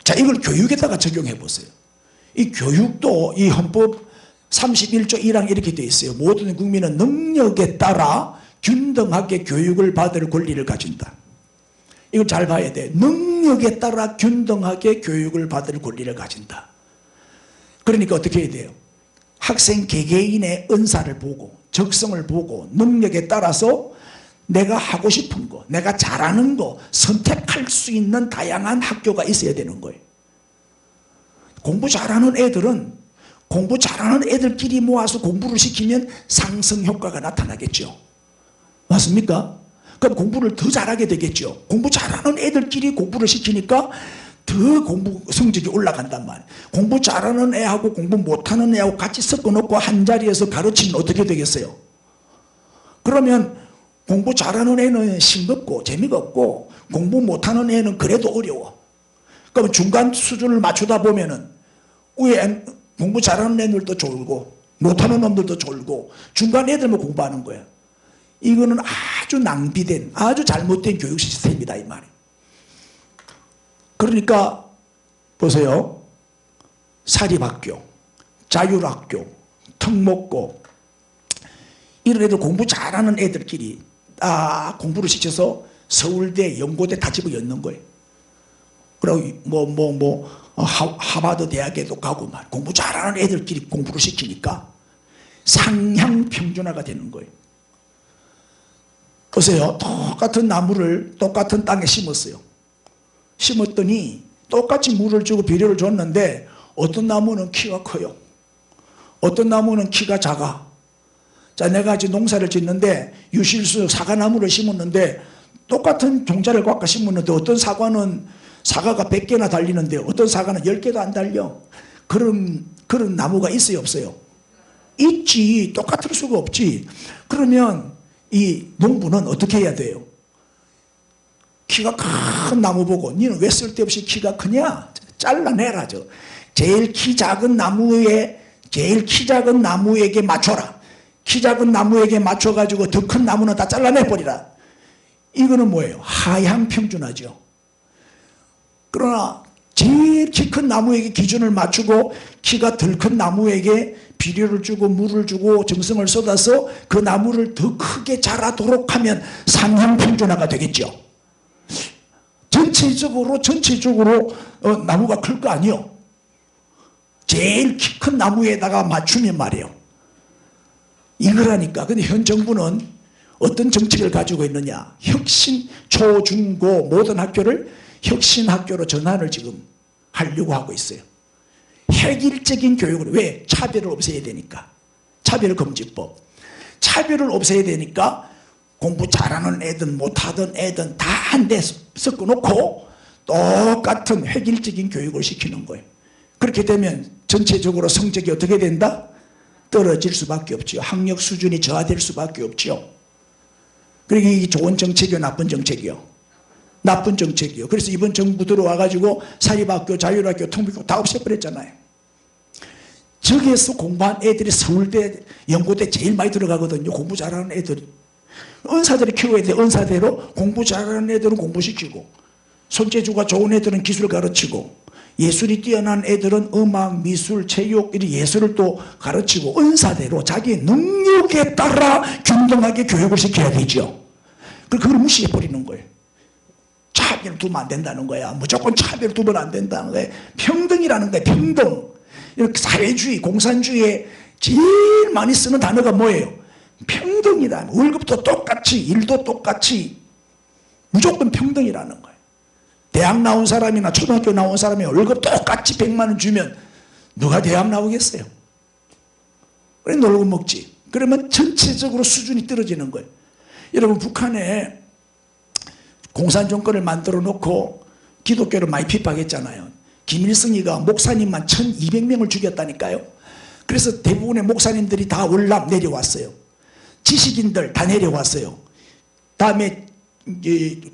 자, 이걸 교육에다가 적용해 보세요. 이 교육도 이 헌법 31조 1항 이렇게 되어 있어요. 모든 국민은 능력에 따라 균등하게 교육을 받을 권리를 가진다. 이걸 잘 봐야 돼. 능력에 따라 균등하게 교육을 받을 권리를 가진다. 그러니까 어떻게 해야 돼요? 학생 개개인의 은사를 보고 적성을 보고 능력에 따라서 내가 하고 싶은 거, 내가 잘하는 거 선택할 수 있는 다양한 학교가 있어야 되는 거예요. 공부 잘하는 애들끼리 모아서 공부를 시키면 상승 효과가 나타나겠죠. 맞습니까? 그럼 공부를 더 잘하게 되겠죠. 공부 잘하는 애들끼리 공부를 시키니까 더 공부 성적이 올라간단 말이에요. 공부 잘하는 애하고 공부 못하는 애하고 같이 섞어놓고 한자리에서 가르치면 어떻게 되겠어요? 그러면 공부 잘하는 애는 싱겁고 재미가 없고 공부 못하는 애는 그래도 어려워. 그럼 중간 수준을 맞추다 보면은 위에 공부 잘하는 애들도 졸고 못하는 놈들도 졸고 중간 애들만 공부하는 거야. 이거는 아주 낭비된 아주 잘못된 교육 시스템이다 이 말이에요. 그러니까 보세요. 사립학교, 자율학교, 특목고 이런 애들 공부 잘하는 애들끼리 공부를 시켜서 서울대, 연고대 다 집어넣는 거예요. 그리고 하버드 대학에도 가고 공부 잘하는 애들끼리 공부를 시키니까 상향 평준화가 되는 거예요. 보세요. 똑같은 나무를 똑같은 땅에 심었어요. 심었더니 똑같이 물을 주고 비료를 줬는데 어떤 나무는 키가 커요. 어떤 나무는 키가 작아. 자, 내가 지금 농사를 짓는데 유실수 사과나무를 심었는데 똑같은 종자를 깎아 심었는데 어떤 사과는 사과가 100개나 달리는데 어떤 사과는 10개도 안 달려. 그런 나무가 있어요 없어요? 있지. 똑같을 수가 없지. 그러면 이 농부는 어떻게 해야 돼요? 키가 큰 나무 보고 니는 왜 쓸데없이 키가 크냐? 잘라내라. 제일 키 작은 나무에게 맞춰라. 키 작은 나무에게 맞춰가지고 더 큰 나무는 다 잘라내버리라. 이거는 뭐예요? 하향 평준화죠. 그러나 제일 키 큰 나무에게 기준을 맞추고 키가 덜 큰 나무에게 비료를 주고 물을 주고 정성을 쏟아서 그 나무를 더 크게 자라도록 하면 상향평준화가 되겠죠. 전체적으로 나무가 클 거 아니요. 제일 키 큰 나무에다가 맞추면 말이에요. 이거라니까. 근데 현 정부는 어떤 정책을 가지고 있느냐. 혁신 초, 중, 고 모든 학교를 혁신학교로 전환을 지금 하려고 하고 있어요. 획일적인 교육을. 왜? 차별을 없애야 되니까. 차별금지법. 차별을 없애야 되니까 공부 잘하는 애든 못하던 애든 다 한 대 섞어놓고 똑같은 획일적인 교육을 시키는 거예요. 그렇게 되면 전체적으로 성적이 어떻게 된다? 떨어질 수밖에 없죠. 학력 수준이 저하될 수밖에 없죠. 그러니까 이게 좋은 정책이요, 나쁜 정책이요? 나쁜 정책이요. 그래서 이번 정부 들어와가지고 사립학교, 자율학교, 통합학교 다 없애버렸잖아요. 저기에서 공부한 애들이 서울대, 연고대 제일 많이 들어가거든요. 공부 잘하는 애들이. 은사들이 키워야 돼. 은사대로 공부 잘하는 애들은 공부시키고, 손재주가 좋은 애들은 기술 가르치고, 예술이 뛰어난 애들은 음악, 미술, 체육, 이런 예술을 또 가르치고, 은사대로 자기 능력에 따라 균등하게 교육을 시켜야 되죠. 그걸 무시해버리는 거예요. 차별을 두면 안 된다는 거야. 무조건 차별을 두면 안 된다는 거야. 평등이라는 거야. 평등. 이렇게 사회주의, 공산주의에 제일 많이 쓰는 단어가 뭐예요? 평등이다. 월급도 똑같이, 일도 똑같이, 무조건 평등이라는 거예요. 대학 나온 사람이나 초등학교 나온 사람이 월급 똑같이 100만 원 주면 누가 대학 나오겠어요? 그래 놀고 먹지. 그러면 전체적으로 수준이 떨어지는 거예요. 여러분, 북한에 공산 정권을 만들어 놓고 기독교를 많이 핍박했잖아요. 김일성이가 목사님만 1200명을 죽였다니까요. 그래서 대부분의 목사님들이 다 월남 내려왔어요. 지식인들 다 내려왔어요. 다음에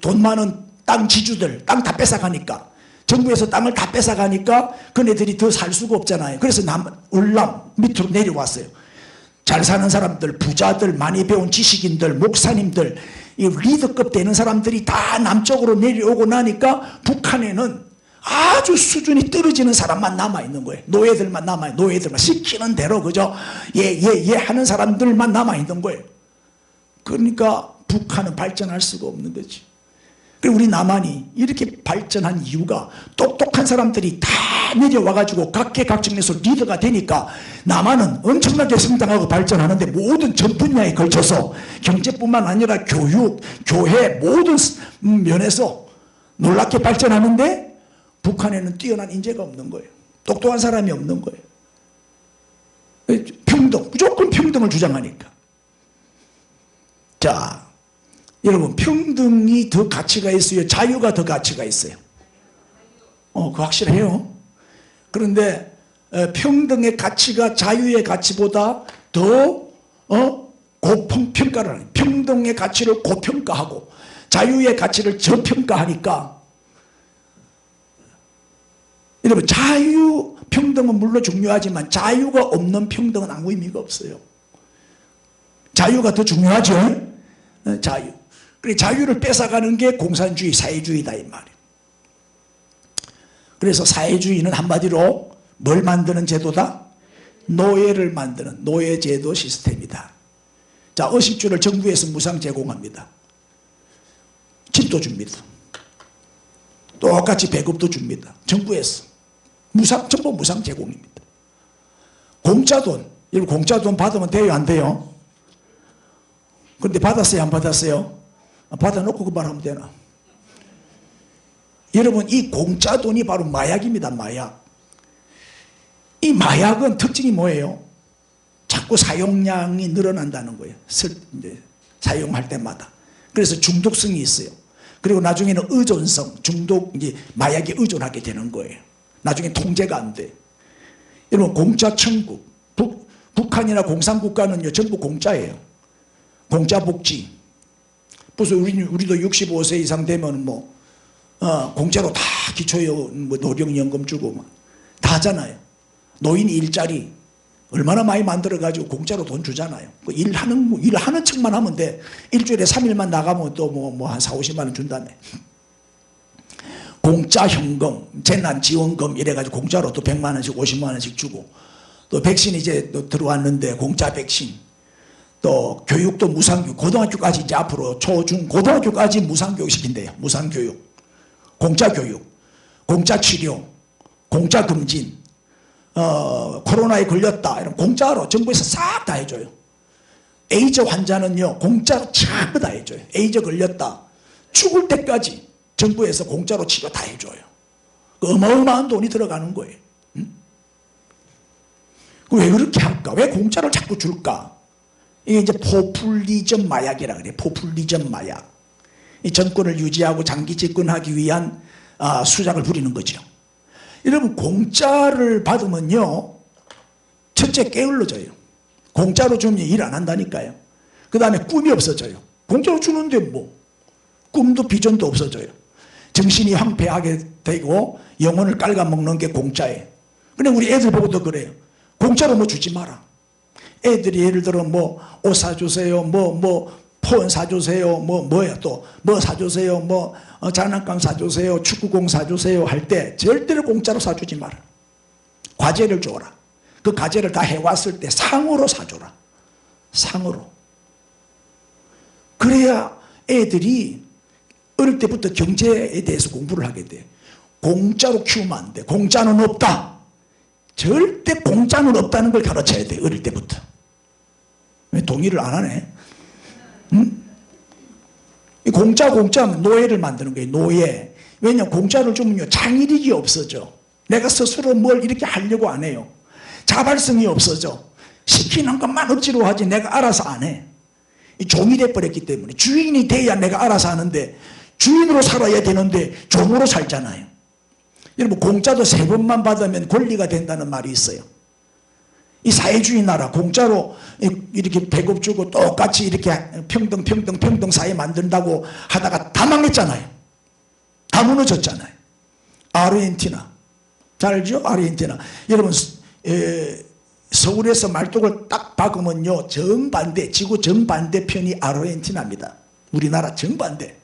돈 많은 땅 지주들 땅 다 뺏어가니까, 정부에서 땅을 다 뺏어가니까 그네들이 더 살 수가 없잖아요. 그래서 월남 밑으로 내려왔어요. 잘 사는 사람들, 부자들, 많이 배운 지식인들, 목사님들, 이 리더급 되는 사람들이 다 남쪽으로 내려오고 나니까 북한에는 아주 수준이 떨어지는 사람만 남아있는 거예요. 노예들만 남아있는, 노예들만 시키는 대로 그저 예 하는 사람들만 남아있는 거예요. 그러니까 북한은 발전할 수가 없는 거지. 그리고 우리 남한이 이렇게 발전한 이유가 똑똑한 사람들이 다 내려와가지고 각계각층에서 리더가 되니까 남한은 엄청나게 성장하고 발전하는데, 모든 전 분야에 걸쳐서 경제뿐만 아니라 교육, 교회 모든 면에서 놀랍게 발전하는데 북한에는 뛰어난 인재가 없는 거예요. 똑똑한 사람이 없는 거예요. 평등, 무조건 평등을 주장하니까. 자, 여러분, 평등이 더 가치가 있어요? 자유가 더 가치가 있어요? 그거 확실해요. 그런데 평등의 가치가 자유의 가치보다 더 고평가를 하는, 평등의 가치를 고평가하고 자유의 가치를 저평가하니까, 여러분, 자유, 평등은 물론 중요하지만 자유가 없는 평등은 아무 의미가 없어요. 자유가 더 중요하죠. 자유. 그래, 자유를 뺏어가는 게 공산주의, 사회주의다 이 말이에요. 그래서 사회주의는 한마디로 뭘 만드는 제도다? 노예를 만드는 노예제도 시스템이다. 자, 의식주를 정부에서 무상 제공합니다. 집도 줍니다. 똑같이 배급도 줍니다. 정부에서 전부 무상 제공입니다. 공짜 돈, 여러분, 공짜 돈 받으면 돼요, 안 돼요? 그런데 받았어요, 안 받았어요? 받아놓고 그 말하면 되나? 여러분, 이 공짜 돈이 바로 마약입니다. 마약. 이 마약은 특징이 뭐예요? 자꾸 사용량이 늘어난다는 거예요. 사용할 때마다. 그래서 중독성이 있어요. 그리고 나중에는 의존성, 이제 마약에 의존하게 되는 거예요. 나중에 통제가 안 돼. 여러분, 공짜 천국. 북한이나 공산국가는요, 전부 공짜예요. 공짜 복지. 벌써 우리도 65세 이상 되면 공짜로 다 노령연금 주고 다 하잖아요. 노인 일자리 얼마나 많이 만들어가지고 공짜로 돈 주잖아요. 일하는 척만 하면 돼. 일주일에 3일만 나가면 또 한 4, 50만 원 준다며. 공짜 현금, 재난지원금 이래가지고 공짜로 또 100만 원씩 50만 원씩 주고, 또 백신 이제 또 들어왔는데 공짜 백신, 또 교육도 무상교육, 고등학교까지 이제 앞으로 초중 고등학교까지 무상교육 시킨대요. 무상교육, 공짜 교육, 공짜 치료, 공짜 검진, 코로나에 걸렸다 이런 공짜로 정부에서 싹 다 해줘요. 에이즈 환자는요 공짜로 전부 다 해줘요. 에이즈 걸렸다 죽을 때까지 정부에서 공짜로 치료 다 해줘요. 어마어마한 돈이 들어가는 거예요. 응? 왜 그렇게 할까? 왜 공짜를 자꾸 줄까? 이게 이제 포퓰리즘 마약이라 그래요. 포퓰리즘 마약. 이 정권을 유지하고 장기 집권하기 위한 수작을 부리는 거죠. 여러분 공짜를 받으면요 첫째 게을러져요. 공짜로 주면 일 안 한다니까요. 그 다음에 꿈이 없어져요. 공짜로 주는데 뭐 꿈도 비전도 없어져요. 정신이 황폐하게 되고 영혼을 깔아먹는 게 공짜예요. 그냥 우리 애들 보고도 그래요. 공짜로 뭐 주지 마라. 애들이 예를 들어 뭐 옷 사주세요, 폰 사주세요, 뭐야 또 뭐 사주세요, 장난감 사주세요, 축구공 사주세요 할 때 절대로 공짜로 사주지 마라. 과제를 줘라. 그 과제를 다 해왔을 때 상으로 사줘라. 상으로. 그래야 애들이 어릴 때부터 경제에 대해서 공부를 하게 돼. 공짜로 키우면 안 돼. 공짜는 없다. 절대 공짜는 없다는 걸 가르쳐야 돼. 어릴 때부터. 왜 동의를 안 하네? 응? 공짜 노예를 만드는 거예요. 노예. 왜냐하면 공짜를 주면요 창의력이 없어져. 내가 스스로 뭘 이렇게 하려고 안 해요. 자발성이 없어져. 시키는 것만 억지로 하지 내가 알아서 안 해. 종이 돼버렸기 때문에. 주인이 돼야 내가 알아서 하는데 주인으로 살아야 되는데 종으로 살잖아요. 여러분 공짜도 3번만 받으면 권리가 된다는 말이 있어요. 이 사회주의 나라 공짜로 이렇게 배급 주고 똑같이 이렇게 평등 사회 만든다고 하다가 다 망했잖아요. 다 무너졌잖아요. 아르헨티나 잘 알죠? 아르헨티나. 여러분 서울에서 말뚝을 딱 박으면요 정반대, 지구 정반대편이 아르헨티나입니다. 우리나라 정반대.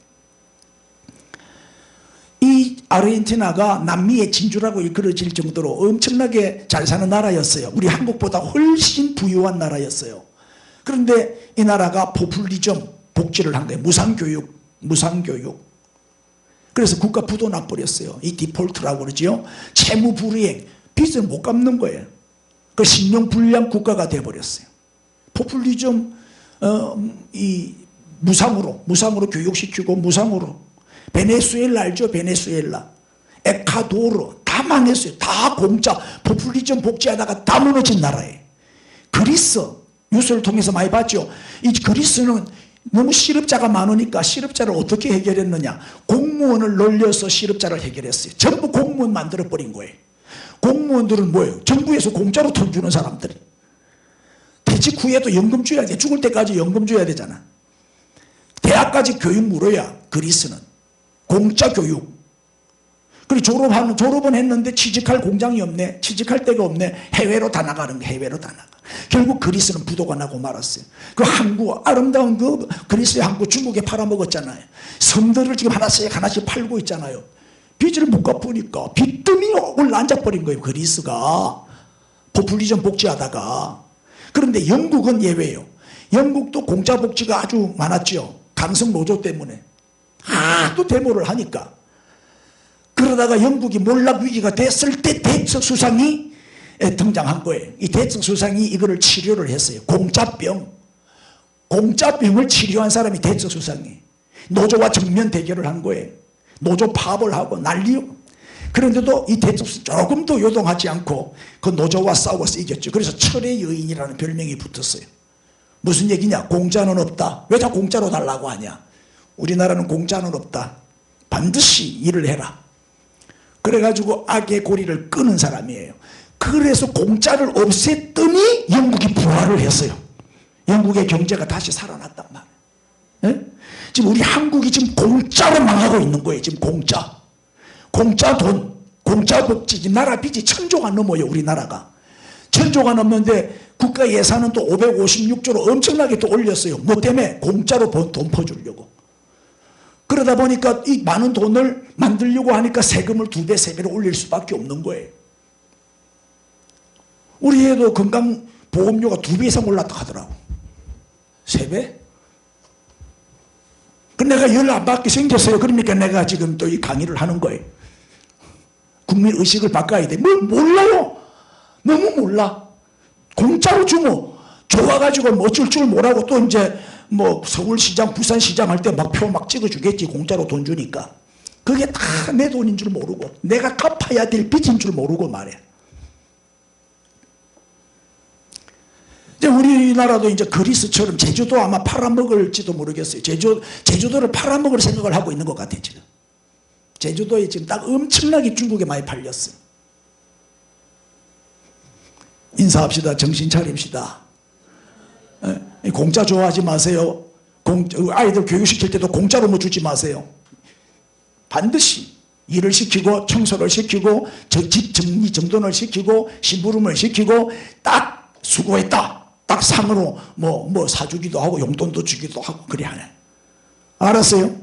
이 아르헨티나가 남미의 진주라고 일컬어질 정도로 엄청나게 잘 사는 나라였어요. 우리 한국보다 훨씬 부유한 나라였어요. 그런데 이 나라가 포퓰리즘 복지를 한 거예요. 무상교육. 그래서 국가 부도 나버렸어요. 이 디폴트라고 그러죠. 채무불이행, 빚을 못 갚는 거예요. 그 신용불량 국가가 돼버렸어요. 포퓰리즘 이 무상으로 교육시키고 무상으로. 베네수엘라 알죠? 베네수엘라, 에콰도르 다 망했어요. 다 공짜 포퓰리즘 복지하다가 다 무너진 나라예요. 그리스 뉴스를 통해서 많이 봤죠. 이 그리스는 너무 실업자가 많으니까 실업자를 어떻게 해결했느냐. 공무원을 놀려서 실업자를 해결했어요. 전부 공무원 만들어버린 거예요. 공무원들은 뭐예요? 정부에서 공짜로 돈 주는 사람들이. 퇴직 후에도 연금 줘야 돼. 죽을 때까지 연금 줘야 되잖아. 대학까지 교육 물어야. 그리스는 공짜 교육. 그리고 졸업은 했는데 취직할 공장이 없네. 취직할 데가 없네. 해외로 다 나가는 거. 해외로 다 나가. 결국 그리스는 부도가 나고 말았어요. 그 항구, 아름다운 그 그리스의 항구 중국에 팔아먹었잖아요. 섬들을 지금 하나씩 팔고 있잖아요. 빚을 못 갚으니까 빚더미 올라앉아버린 거예요. 그리스가 포퓰리즘 복지하다가. 그런데 영국은 예외예요. 영국도 공짜 복지가 아주 많았죠. 강성 노조 때문에 하도 데모를 하니까. 그러다가 영국이 몰락 위기가 됐을 때 대처 수상이 등장한 거예요. 이 대처 수상이 이거를 치료를 했어요. 공짜병을 치료한 사람이 대처 수상이. 노조와 정면 대결을 한 거예요. 노조 파업을 하고 난리요. 그런데도 이 대처 수상 조금도 요동하지 않고 그 노조와 싸워서 이겼죠. 그래서 철의 여인이라는 별명이 붙었어요. 무슨 얘기냐? 공짜는 없다. 왜 다 공짜로 달라고 하냐? 우리나라는 공짜는 없다. 반드시 일을 해라. 그래가지고 악의 고리를 끄는 사람이에요. 그래서 공짜를 없앴더니 영국이 부활을 했어요. 영국의 경제가 다시 살아났단 말이에요. 네? 지금 우리 한국이 지금 공짜로 망하고 있는 거예요. 지금 공짜 돈, 공짜 복지. 나라 빚이 1000조가 넘어요. 우리나라가 1000조가 넘는데 국가 예산은 또 556조로 엄청나게 또 올렸어요. 뭐 때문에? 공짜로 돈 퍼주려고. 그러다 보니까 이 많은 돈을 만들려고 하니까 세금을 2배, 3배로 올릴 수밖에 없는 거예요. 우리 애도 건강보험료가 2배 이상 올랐다 하더라고. 3배? 그 내가 열 안 받게 생겼어요. 그러니까 내가 지금 또 이 강의를 하는 거예요. 국민 의식을 바꿔야 돼. 뭘 몰라요. 너무 몰라. 공짜로 주고 좋아가지고 뭐 어쩔 줄 모르고 또 이제 뭐 서울시장, 부산시장 할 때 막 표 막 찍어주겠지. 공짜로 돈 주니까. 그게 다 내 돈인 줄 모르고 내가 갚아야 될 빚인 줄 모르고 말이야. 이제 우리나라도 이제 그리스처럼 제주도 아마 팔아먹을지도 모르겠어요. 제주도를 팔아먹을 생각을 하고 있는 것 같아 지금. 제주도에 지금 딱 엄청나게 중국에 많이 팔렸어요. 인사합시다. 정신 차립시다. 공짜 좋아하지 마세요. 아이들 교육시킬 때도 공짜로 뭐 주지 마세요. 반드시 일을 시키고 청소를 시키고 집 정리 정돈을 시키고 심부름을 시키고 딱 수고했다. 딱 상으로 뭐 사주기도 하고 용돈도 주기도 하고 그래 하네. 알았어요?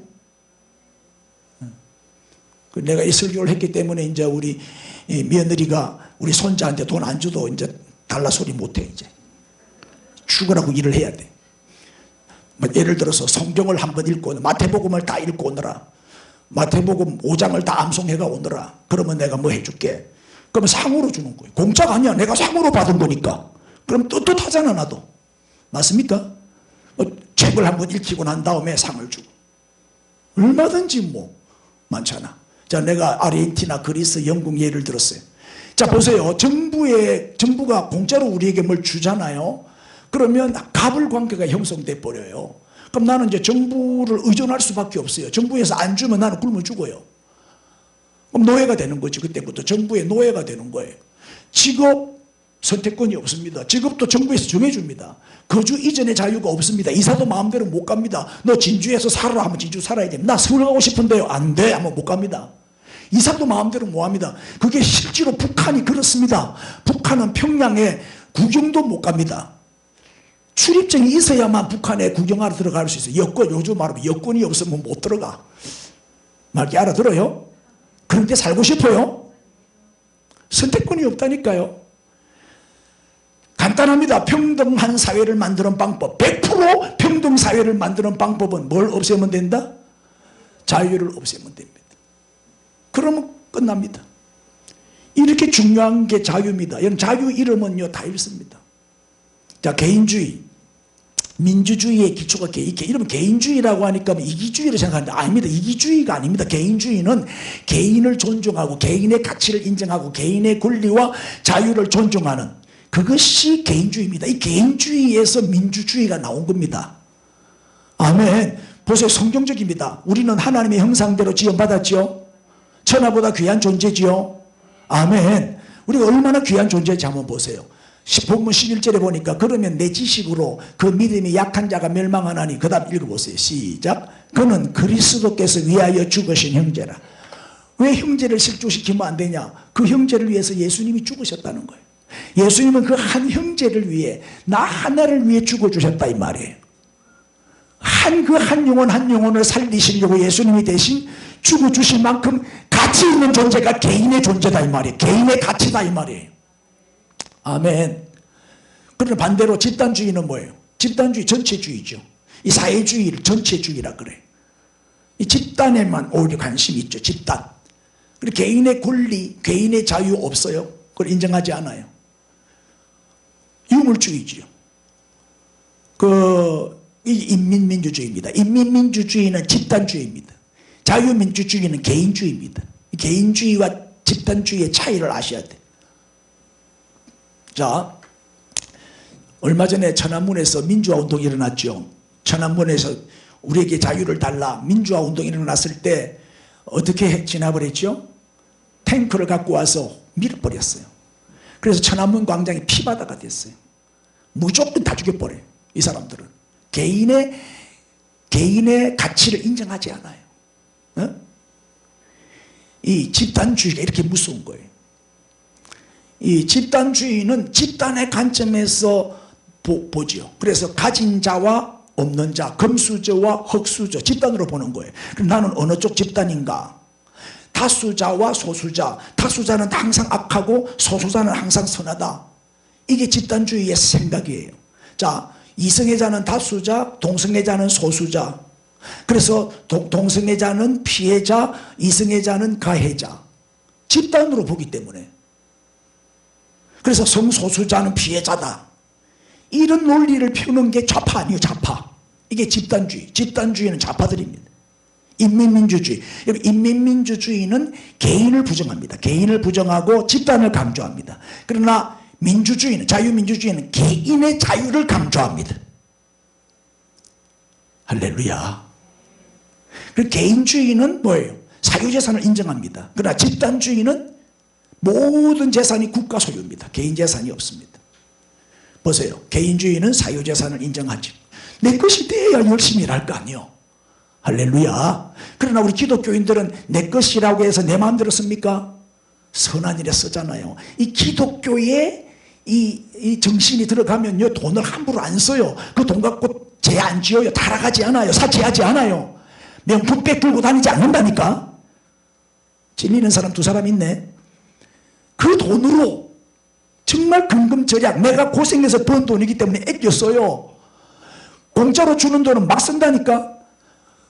내가 이 설교를 했기 때문에 이제 우리 며느리가 우리 손자한테 돈 안 줘도 이제 달라 소리 못해. 이제 죽으라고 일을 해야 돼. 뭐 예를 들어서 성경을 한번 읽고 마태복음을 다 읽고 오너라. 마태복음 5장을 다 암송해가 오너라. 그러면 내가 뭐 해줄게. 그러면 상으로 주는 거예요. 공짜가 아니야. 내가 상으로 받은 거니까. 그럼 떳떳하잖아 나도. 맞습니까? 책을 한번 읽히고 난 다음에 상을 주고. 얼마든지 뭐 많잖아. 자, 내가 아르헨티나, 그리스, 영국 예를 들었어요. 자, 보세요. 정부가 공짜로 우리에게 뭘 주잖아요. 그러면 갑을 관계가 형성돼 버려요. 그럼 나는 이제 정부를 의존할 수밖에 없어요. 정부에서 안 주면 나는 굶어 죽어요. 그럼 노예가 되는 거지. 그때부터 정부의 노예가 되는 거예요. 직업 선택권이 없습니다. 직업도 정부에서 정해줍니다. 거주 이전의 자유가 없습니다. 이사도 마음대로 못 갑니다. 너 진주에서 살아라 하면 진주 살아야 됩니다. 나 서울 가고 싶은데요. 안 돼 하면 못 갑니다. 이사도 마음대로 못 합니다. 그게 실제로 북한이 그렇습니다. 북한은 평양에 구경도 못 갑니다. 출입증이 있어야만 북한에 구경하러 들어갈 수 있어요. 여권, 요즘 말하면 여권이 없으면 못 들어가. 말기 알아들어요? 그런데 살고 싶어요? 선택권이 없다니까요. 간단합니다. 평등한 사회를 만드는 방법, 100% 평등사회를 만드는 방법은 뭘 없애면 된다? 자유를 없애면 됩니다. 그러면 끝납니다. 이렇게 중요한 게 자유입니다. 여러분, 자유 이름은요 다 읽습니다. 자, 개인주의, 민주주의의 기초가 이러면 개인주의라고 하니까 이기주의를 생각하는데 아닙니다. 이기주의가 아닙니다. 개인주의는 개인을 존중하고 개인의 가치를 인정하고 개인의 권리와 자유를 존중하는 그것이 개인주의입니다. 이 개인주의에서 민주주의가 나온 겁니다. 아멘. 보세요. 성경적입니다. 우리는 하나님의 형상대로 지음받았죠. 천하보다 귀한 존재지요. 아멘. 우리가 얼마나 귀한 존재인지 한번 보세요. 본문 11절에 보니까 그러면 내 지식으로 그 믿음이 약한 자가 멸망하나니 그 다음 읽어보세요. 시작. 그는 그리스도께서 위하여 죽으신 형제라. 왜 형제를 실족시키면 안 되냐? 그 형제를 위해서 예수님이 죽으셨다는 거예요. 예수님은 그 한 형제를 위해 나 하나를 위해 죽어주셨다 이 말이에요. 한 영혼 한 영혼을 살리시려고 예수님이 대신 죽어주실 만큼 가치 있는 존재가 개인의 존재다 이 말이에요. 개인의 가치다 이 말이에요. 아멘. 그러나 반대로 집단주의는 뭐예요? 집단주의 전체주의죠. 이 사회주의를 전체주의라 그래. 이 집단에만 오히려 관심이 있죠. 집단. 그리고 개인의 권리, 개인의 자유 없어요. 그걸 인정하지 않아요. 유물주의죠. 이 인민민주주의입니다. 인민민주주의는 집단주의입니다. 자유민주주의는 개인주의입니다. 개인주의와 집단주의의 차이를 아셔야 돼요. 자, 얼마 전에 천안문에서 민주화 운동이 일어났죠. 천안문에서 우리에게 자유를 달라 민주화 운동이 일어났을 때 어떻게 진압을 탱크를 갖고 와서 밀어버렸어요. 그래서 천안문 광장이 피바다가 됐어요. 무조건 다 죽여버려요. 이 사람들은 개인의 가치를 인정하지 않아요. 어? 이 집단주의가 이렇게 무서운 거예요. 이 집단주의는 집단의 관점에서 보죠. 그래서 가진 자와 없는 자, 금수저와 흙수저 집단으로 보는 거예요. 그럼 나는 어느 쪽 집단인가? 다수자와 소수자. 다수자는 항상 악하고 소수자는 항상 선하다. 이게 집단주의의 생각이에요. 자, 이성애자는 다수자, 동성애자는 소수자. 그래서 동성애자는 피해자, 이성애자는 가해자. 집단으로 보기 때문에. 그래서 성소수자는 피해자다. 이런 논리를 펴는 게 좌파 아니에요. 좌파. 이게 집단주의. 집단주의는 좌파들입니다. 인민민주주의. 인민민주주의는 개인을 부정합니다. 개인을 부정하고 집단을 강조합니다. 그러나 민주주의는, 자유민주주의는 개인의 자유를 강조합니다. 할렐루야. 그리고 개인주의는 뭐예요? 사유재산을 인정합니다. 그러나 집단주의는 모든 재산이 국가 소유입니다. 개인 재산이 없습니다. 보세요. 개인주의는 사유재산을 인정하지. 내 것이 돼야 열심히 일할 거 아니에요. 할렐루야. 그러나 우리 기독교인들은 내 것이라고 해서 내 마음대로 씁니까? 선한 일에 쓰잖아요. 이 기독교의 이 정신이 들어가면요, 돈을 함부로 안 써요. 그 돈 갖고 재 안 지어요. 타락하지 않아요. 사치하지 않아요. 명품백 들고 다니지 않는다니까. 찔리는 사람 두 사람 있네. 그 돈으로 정말 근금절약, 내가 고생해서 번 돈이기 때문에 아꼈어요. 공짜로 주는 돈은 막 쓴다니까.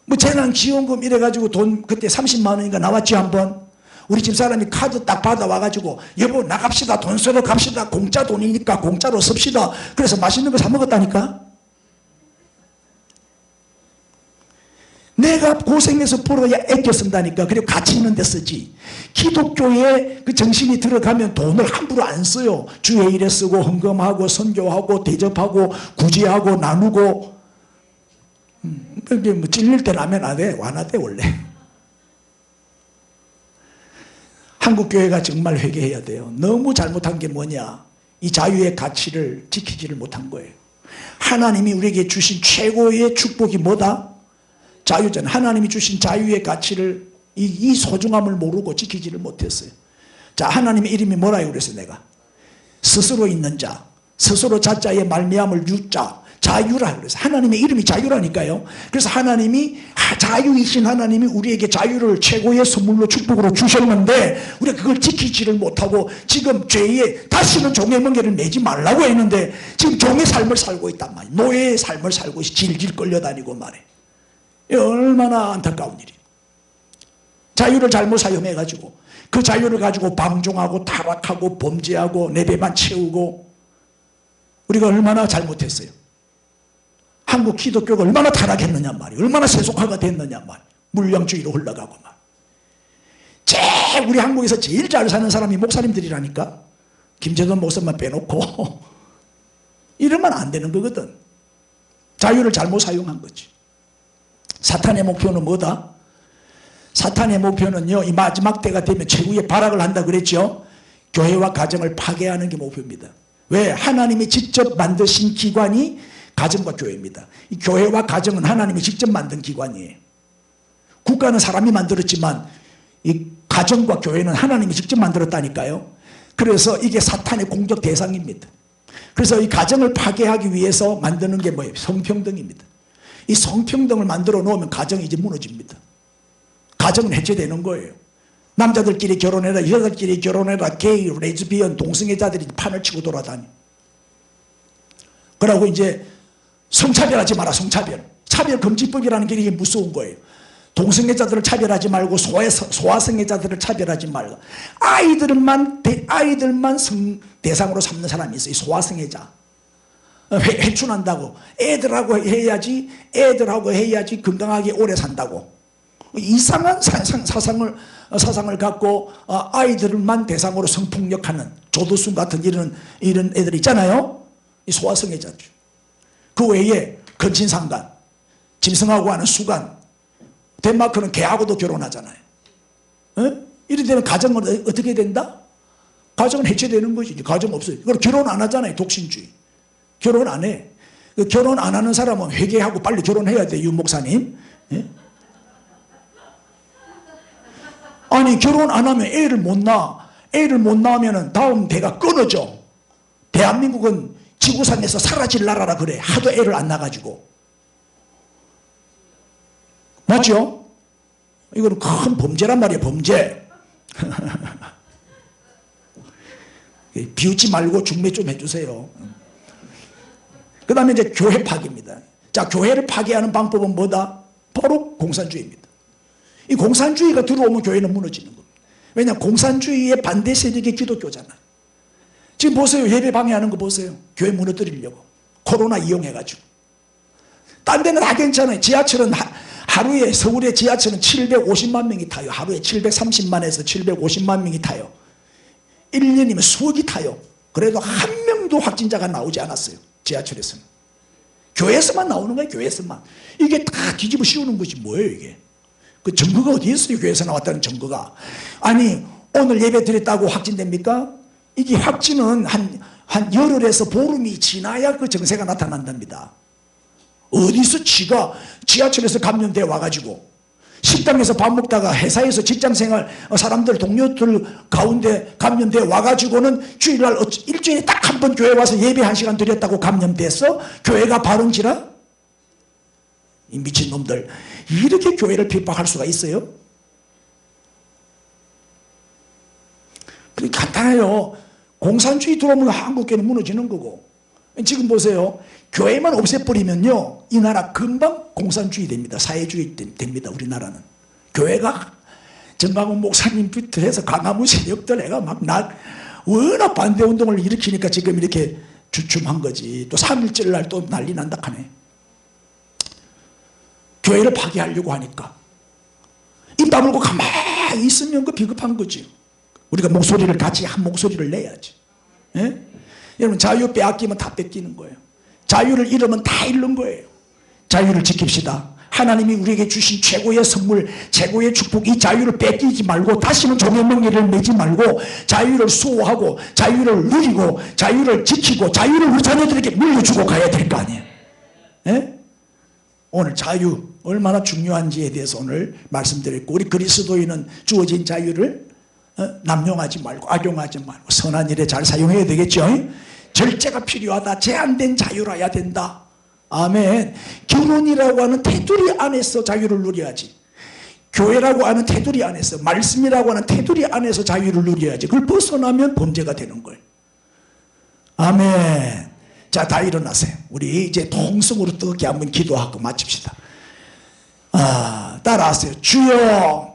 뭐 재난지원금 이래가지고 돈 그때 30만 원인가 나왔지 한번. 우리 집사람이 카드 딱 받아와가지고 여보 나갑시다, 돈 쓰러 갑시다, 공짜 돈이니까 공짜로 씁시다. 그래서 맛있는 거 사 먹었다니까. 내가 고생해서 벌어야 아껴 쓴다니까. 그리고 가치 있는 데 쓰지. 기독교의 그 정신이 들어가면 돈을 함부로 안 써요. 주의 일에 쓰고 헌금하고 선교하고 대접하고 구제하고 나누고. 뭐 찔릴 때 라면 안 돼. 완화돼 원래. 한국교회가 정말 회개해야 돼요. 너무 잘못한 게 뭐냐. 이 자유의 가치를 지키지를 못한 거예요. 하나님이 우리에게 주신 최고의 축복이 뭐다? 자유잖아요. 하나님이 주신 자유의 가치를 이 소중함을 모르고 지키지를 못했어요. 자, 하나님의 이름이 뭐라고 그랬어요? 내가 스스로 있는 자, 스스로 자자의 말미암을 유자, 자유라 그랬어요. 하나님의 이름이 자유라니까요. 그래서 하나님이 자유이신 하나님이 우리에게 자유를 최고의 선물로 축복으로 주셨는데 우리가 그걸 지키지를 못하고 지금 죄에 다시는 종의 멍에를 매지 말라고 했는데 지금 종의 삶을 살고 있단 말이에요. 노예의 삶을 살고 질질 끌려다니고 말이에요. 얼마나 안타까운 일이에요. 자유를 잘못 사용해가지고 그 자유를 가지고 방종하고 타락하고 범죄하고 내 배만 채우고 우리가 얼마나 잘못했어요. 한국 기독교가 얼마나 타락했느냐 말이에요. 얼마나 세속화가 됐느냐 말이에요. 물량주의로 흘러가고 말. 우리 한국에서 제일 잘 사는 사람이 목사님들이라니까. 김재돈 목사만 빼놓고 이러면 안 되는 거거든. 자유를 잘못 사용한 거지. 사탄의 목표는 뭐다? 사탄의 목표는요, 이 마지막 때가 되면 최후의 발악을 한다 그랬죠. 교회와 가정을 파괴하는 게 목표입니다. 왜? 하나님이 직접 만드신 기관이 가정과 교회입니다. 이 교회와 가정은 하나님이 직접 만든 기관이에요. 국가는 사람이 만들었지만 이 가정과 교회는 하나님이 직접 만들었다니까요. 그래서 이게 사탄의 공격 대상입니다. 그래서 이 가정을 파괴하기 위해서 만드는 게 뭐예요? 성평등입니다. 이 성평등을 만들어 놓으면 가정이 이제 무너집니다. 가정은 해체되는 거예요. 남자들끼리 결혼해라, 여자들끼리 결혼해라, 게이, 레즈비언, 동성애자들이 판을 치고 돌아다니. 그러고 이제 성차별하지 마라. 성차별. 차별금지법이라는 게 이게 무서운 거예요. 동성애자들을 차별하지 말고 소아성애자들을 차별하지 말고 아이들만 대상으로 삼는 사람이 있어요. 소아성애자. 회춘한다고 애들하고 해야지 건강하게 오래 산다고. 이상한 사상을 갖고 아이들만 대상으로 성폭력하는 조두순 같은 이런 애들 있잖아요. 이 소아성애자죠. 그 외에 건친상간, 짐승하고 하는 수간, 덴마크는 개하고도 결혼하잖아요. 이래 되면 가정은 어떻게 된다? 가정은 해체되는 거지. 가정 없어요. 그걸 결혼 안 하잖아요. 독신주의. 결혼 안 해. 결혼 안 하는 사람은 회개하고 빨리 결혼해야 돼. 윤 목사님. 예? 아니 결혼 안 하면 애를 못 낳아. 애를 못 낳으면 다음 대가 끊어져. 대한민국은 지구상에서 사라질 나라라 그래. 하도 애를 안 낳아가지고. 맞죠? 이거는 큰 범죄란 말이에요. 범죄. 비웃지 말고 중매 좀 해주세요. 그 다음에 이제 교회 파괴입니다. 자, 교회를 파괴하는 방법은 뭐다? 바로 공산주의입니다. 이 공산주의가 들어오면 교회는 무너지는 겁니다. 왜냐하면 공산주의의 반대 세력이 기독교잖아요. 지금 보세요. 예배 방해하는 거 보세요. 교회 무너뜨리려고. 코로나 이용해가지고. 딴 데는 다 괜찮아요. 지하철은 하루에 서울의 지하철은 750만 명이 타요. 하루에 730만에서 750만 명이 타요. 1년이면 수억이 타요. 그래도 한 명도 확진자가 나오지 않았어요. 지하철에서는. 교회에서만 나오는 거예요. 교회에서만. 이게 다 뒤집어 씌우는 것이 뭐예요 이게. 그 증거가 어디 있어요. 교회에서 나왔다는 증거가. 아니 오늘 예배 드렸다고 확진됩니까? 이게 확진은 한 열흘에서 보름이 지나야 그 증세가 나타난답니다. 어디서 지가 지하철에서 감염돼 와가지고 식당에서 밥 먹다가 회사에서 직장생활 사람들 동료들 가운데 감염돼 와가지고는 주일날 일주일에 딱 한 번 교회 와서 예배 1시간 드렸다고 감염됐어? 교회가 바른지라? 이 미친놈들 이렇게 교회를 핍박할 수가 있어요? 그러니까 간단해요. 공산주의 들어오면 한국교회는 무너지는 거고. 지금 보세요. 교회만 없애버리면요 이 나라 금방 공산주의 됩니다. 사회주의 됩니다. 우리나라는. 교회가 정강훈 목사님부터 해서 강화문 세력들 애가 막 워낙 반대운동을 일으키니까 지금 이렇게 주춤한 거지. 또 3.1절 날 또 난리 난다 하네. 교회를 파괴하려고 하니까 입 다물고 가만히 있으면 그 비겁한 거지. 우리가 목소리를 같이 한 목소리를 내야지. 예? 여러분 자유 빼앗기면 다 뺏기는 거예요. 자유를 잃으면 다 잃는 거예요. 자유를 지킵시다. 하나님이 우리에게 주신 최고의 선물, 최고의 축복, 이 자유를 뺏기지 말고 다시는 종의 멍에를 매지 말고 자유를 수호하고 자유를 누리고 자유를 지키고 자유를 우리 자녀들에게 물려주고 가야 될 거 아니에요. 예? 오늘 자유 얼마나 중요한지에 대해서 오늘 말씀드렸고, 우리 그리스도인은 주어진 자유를 남용하지 말고 악용하지 말고 선한 일에 잘 사용해야 되겠죠. 절제가 필요하다. 제한된 자유라야 된다. 아멘. 결혼이라고 하는 테두리 안에서 자유를 누려야지. 교회라고 하는 테두리 안에서, 말씀이라고 하는 테두리 안에서 자유를 누려야지. 그걸 벗어나면 범죄가 되는 거예요. 아멘. 자, 다 일어나세요. 우리 이제 통성으로 뜨겁게 한번 기도하고 마칩시다. 따라하세요. 주여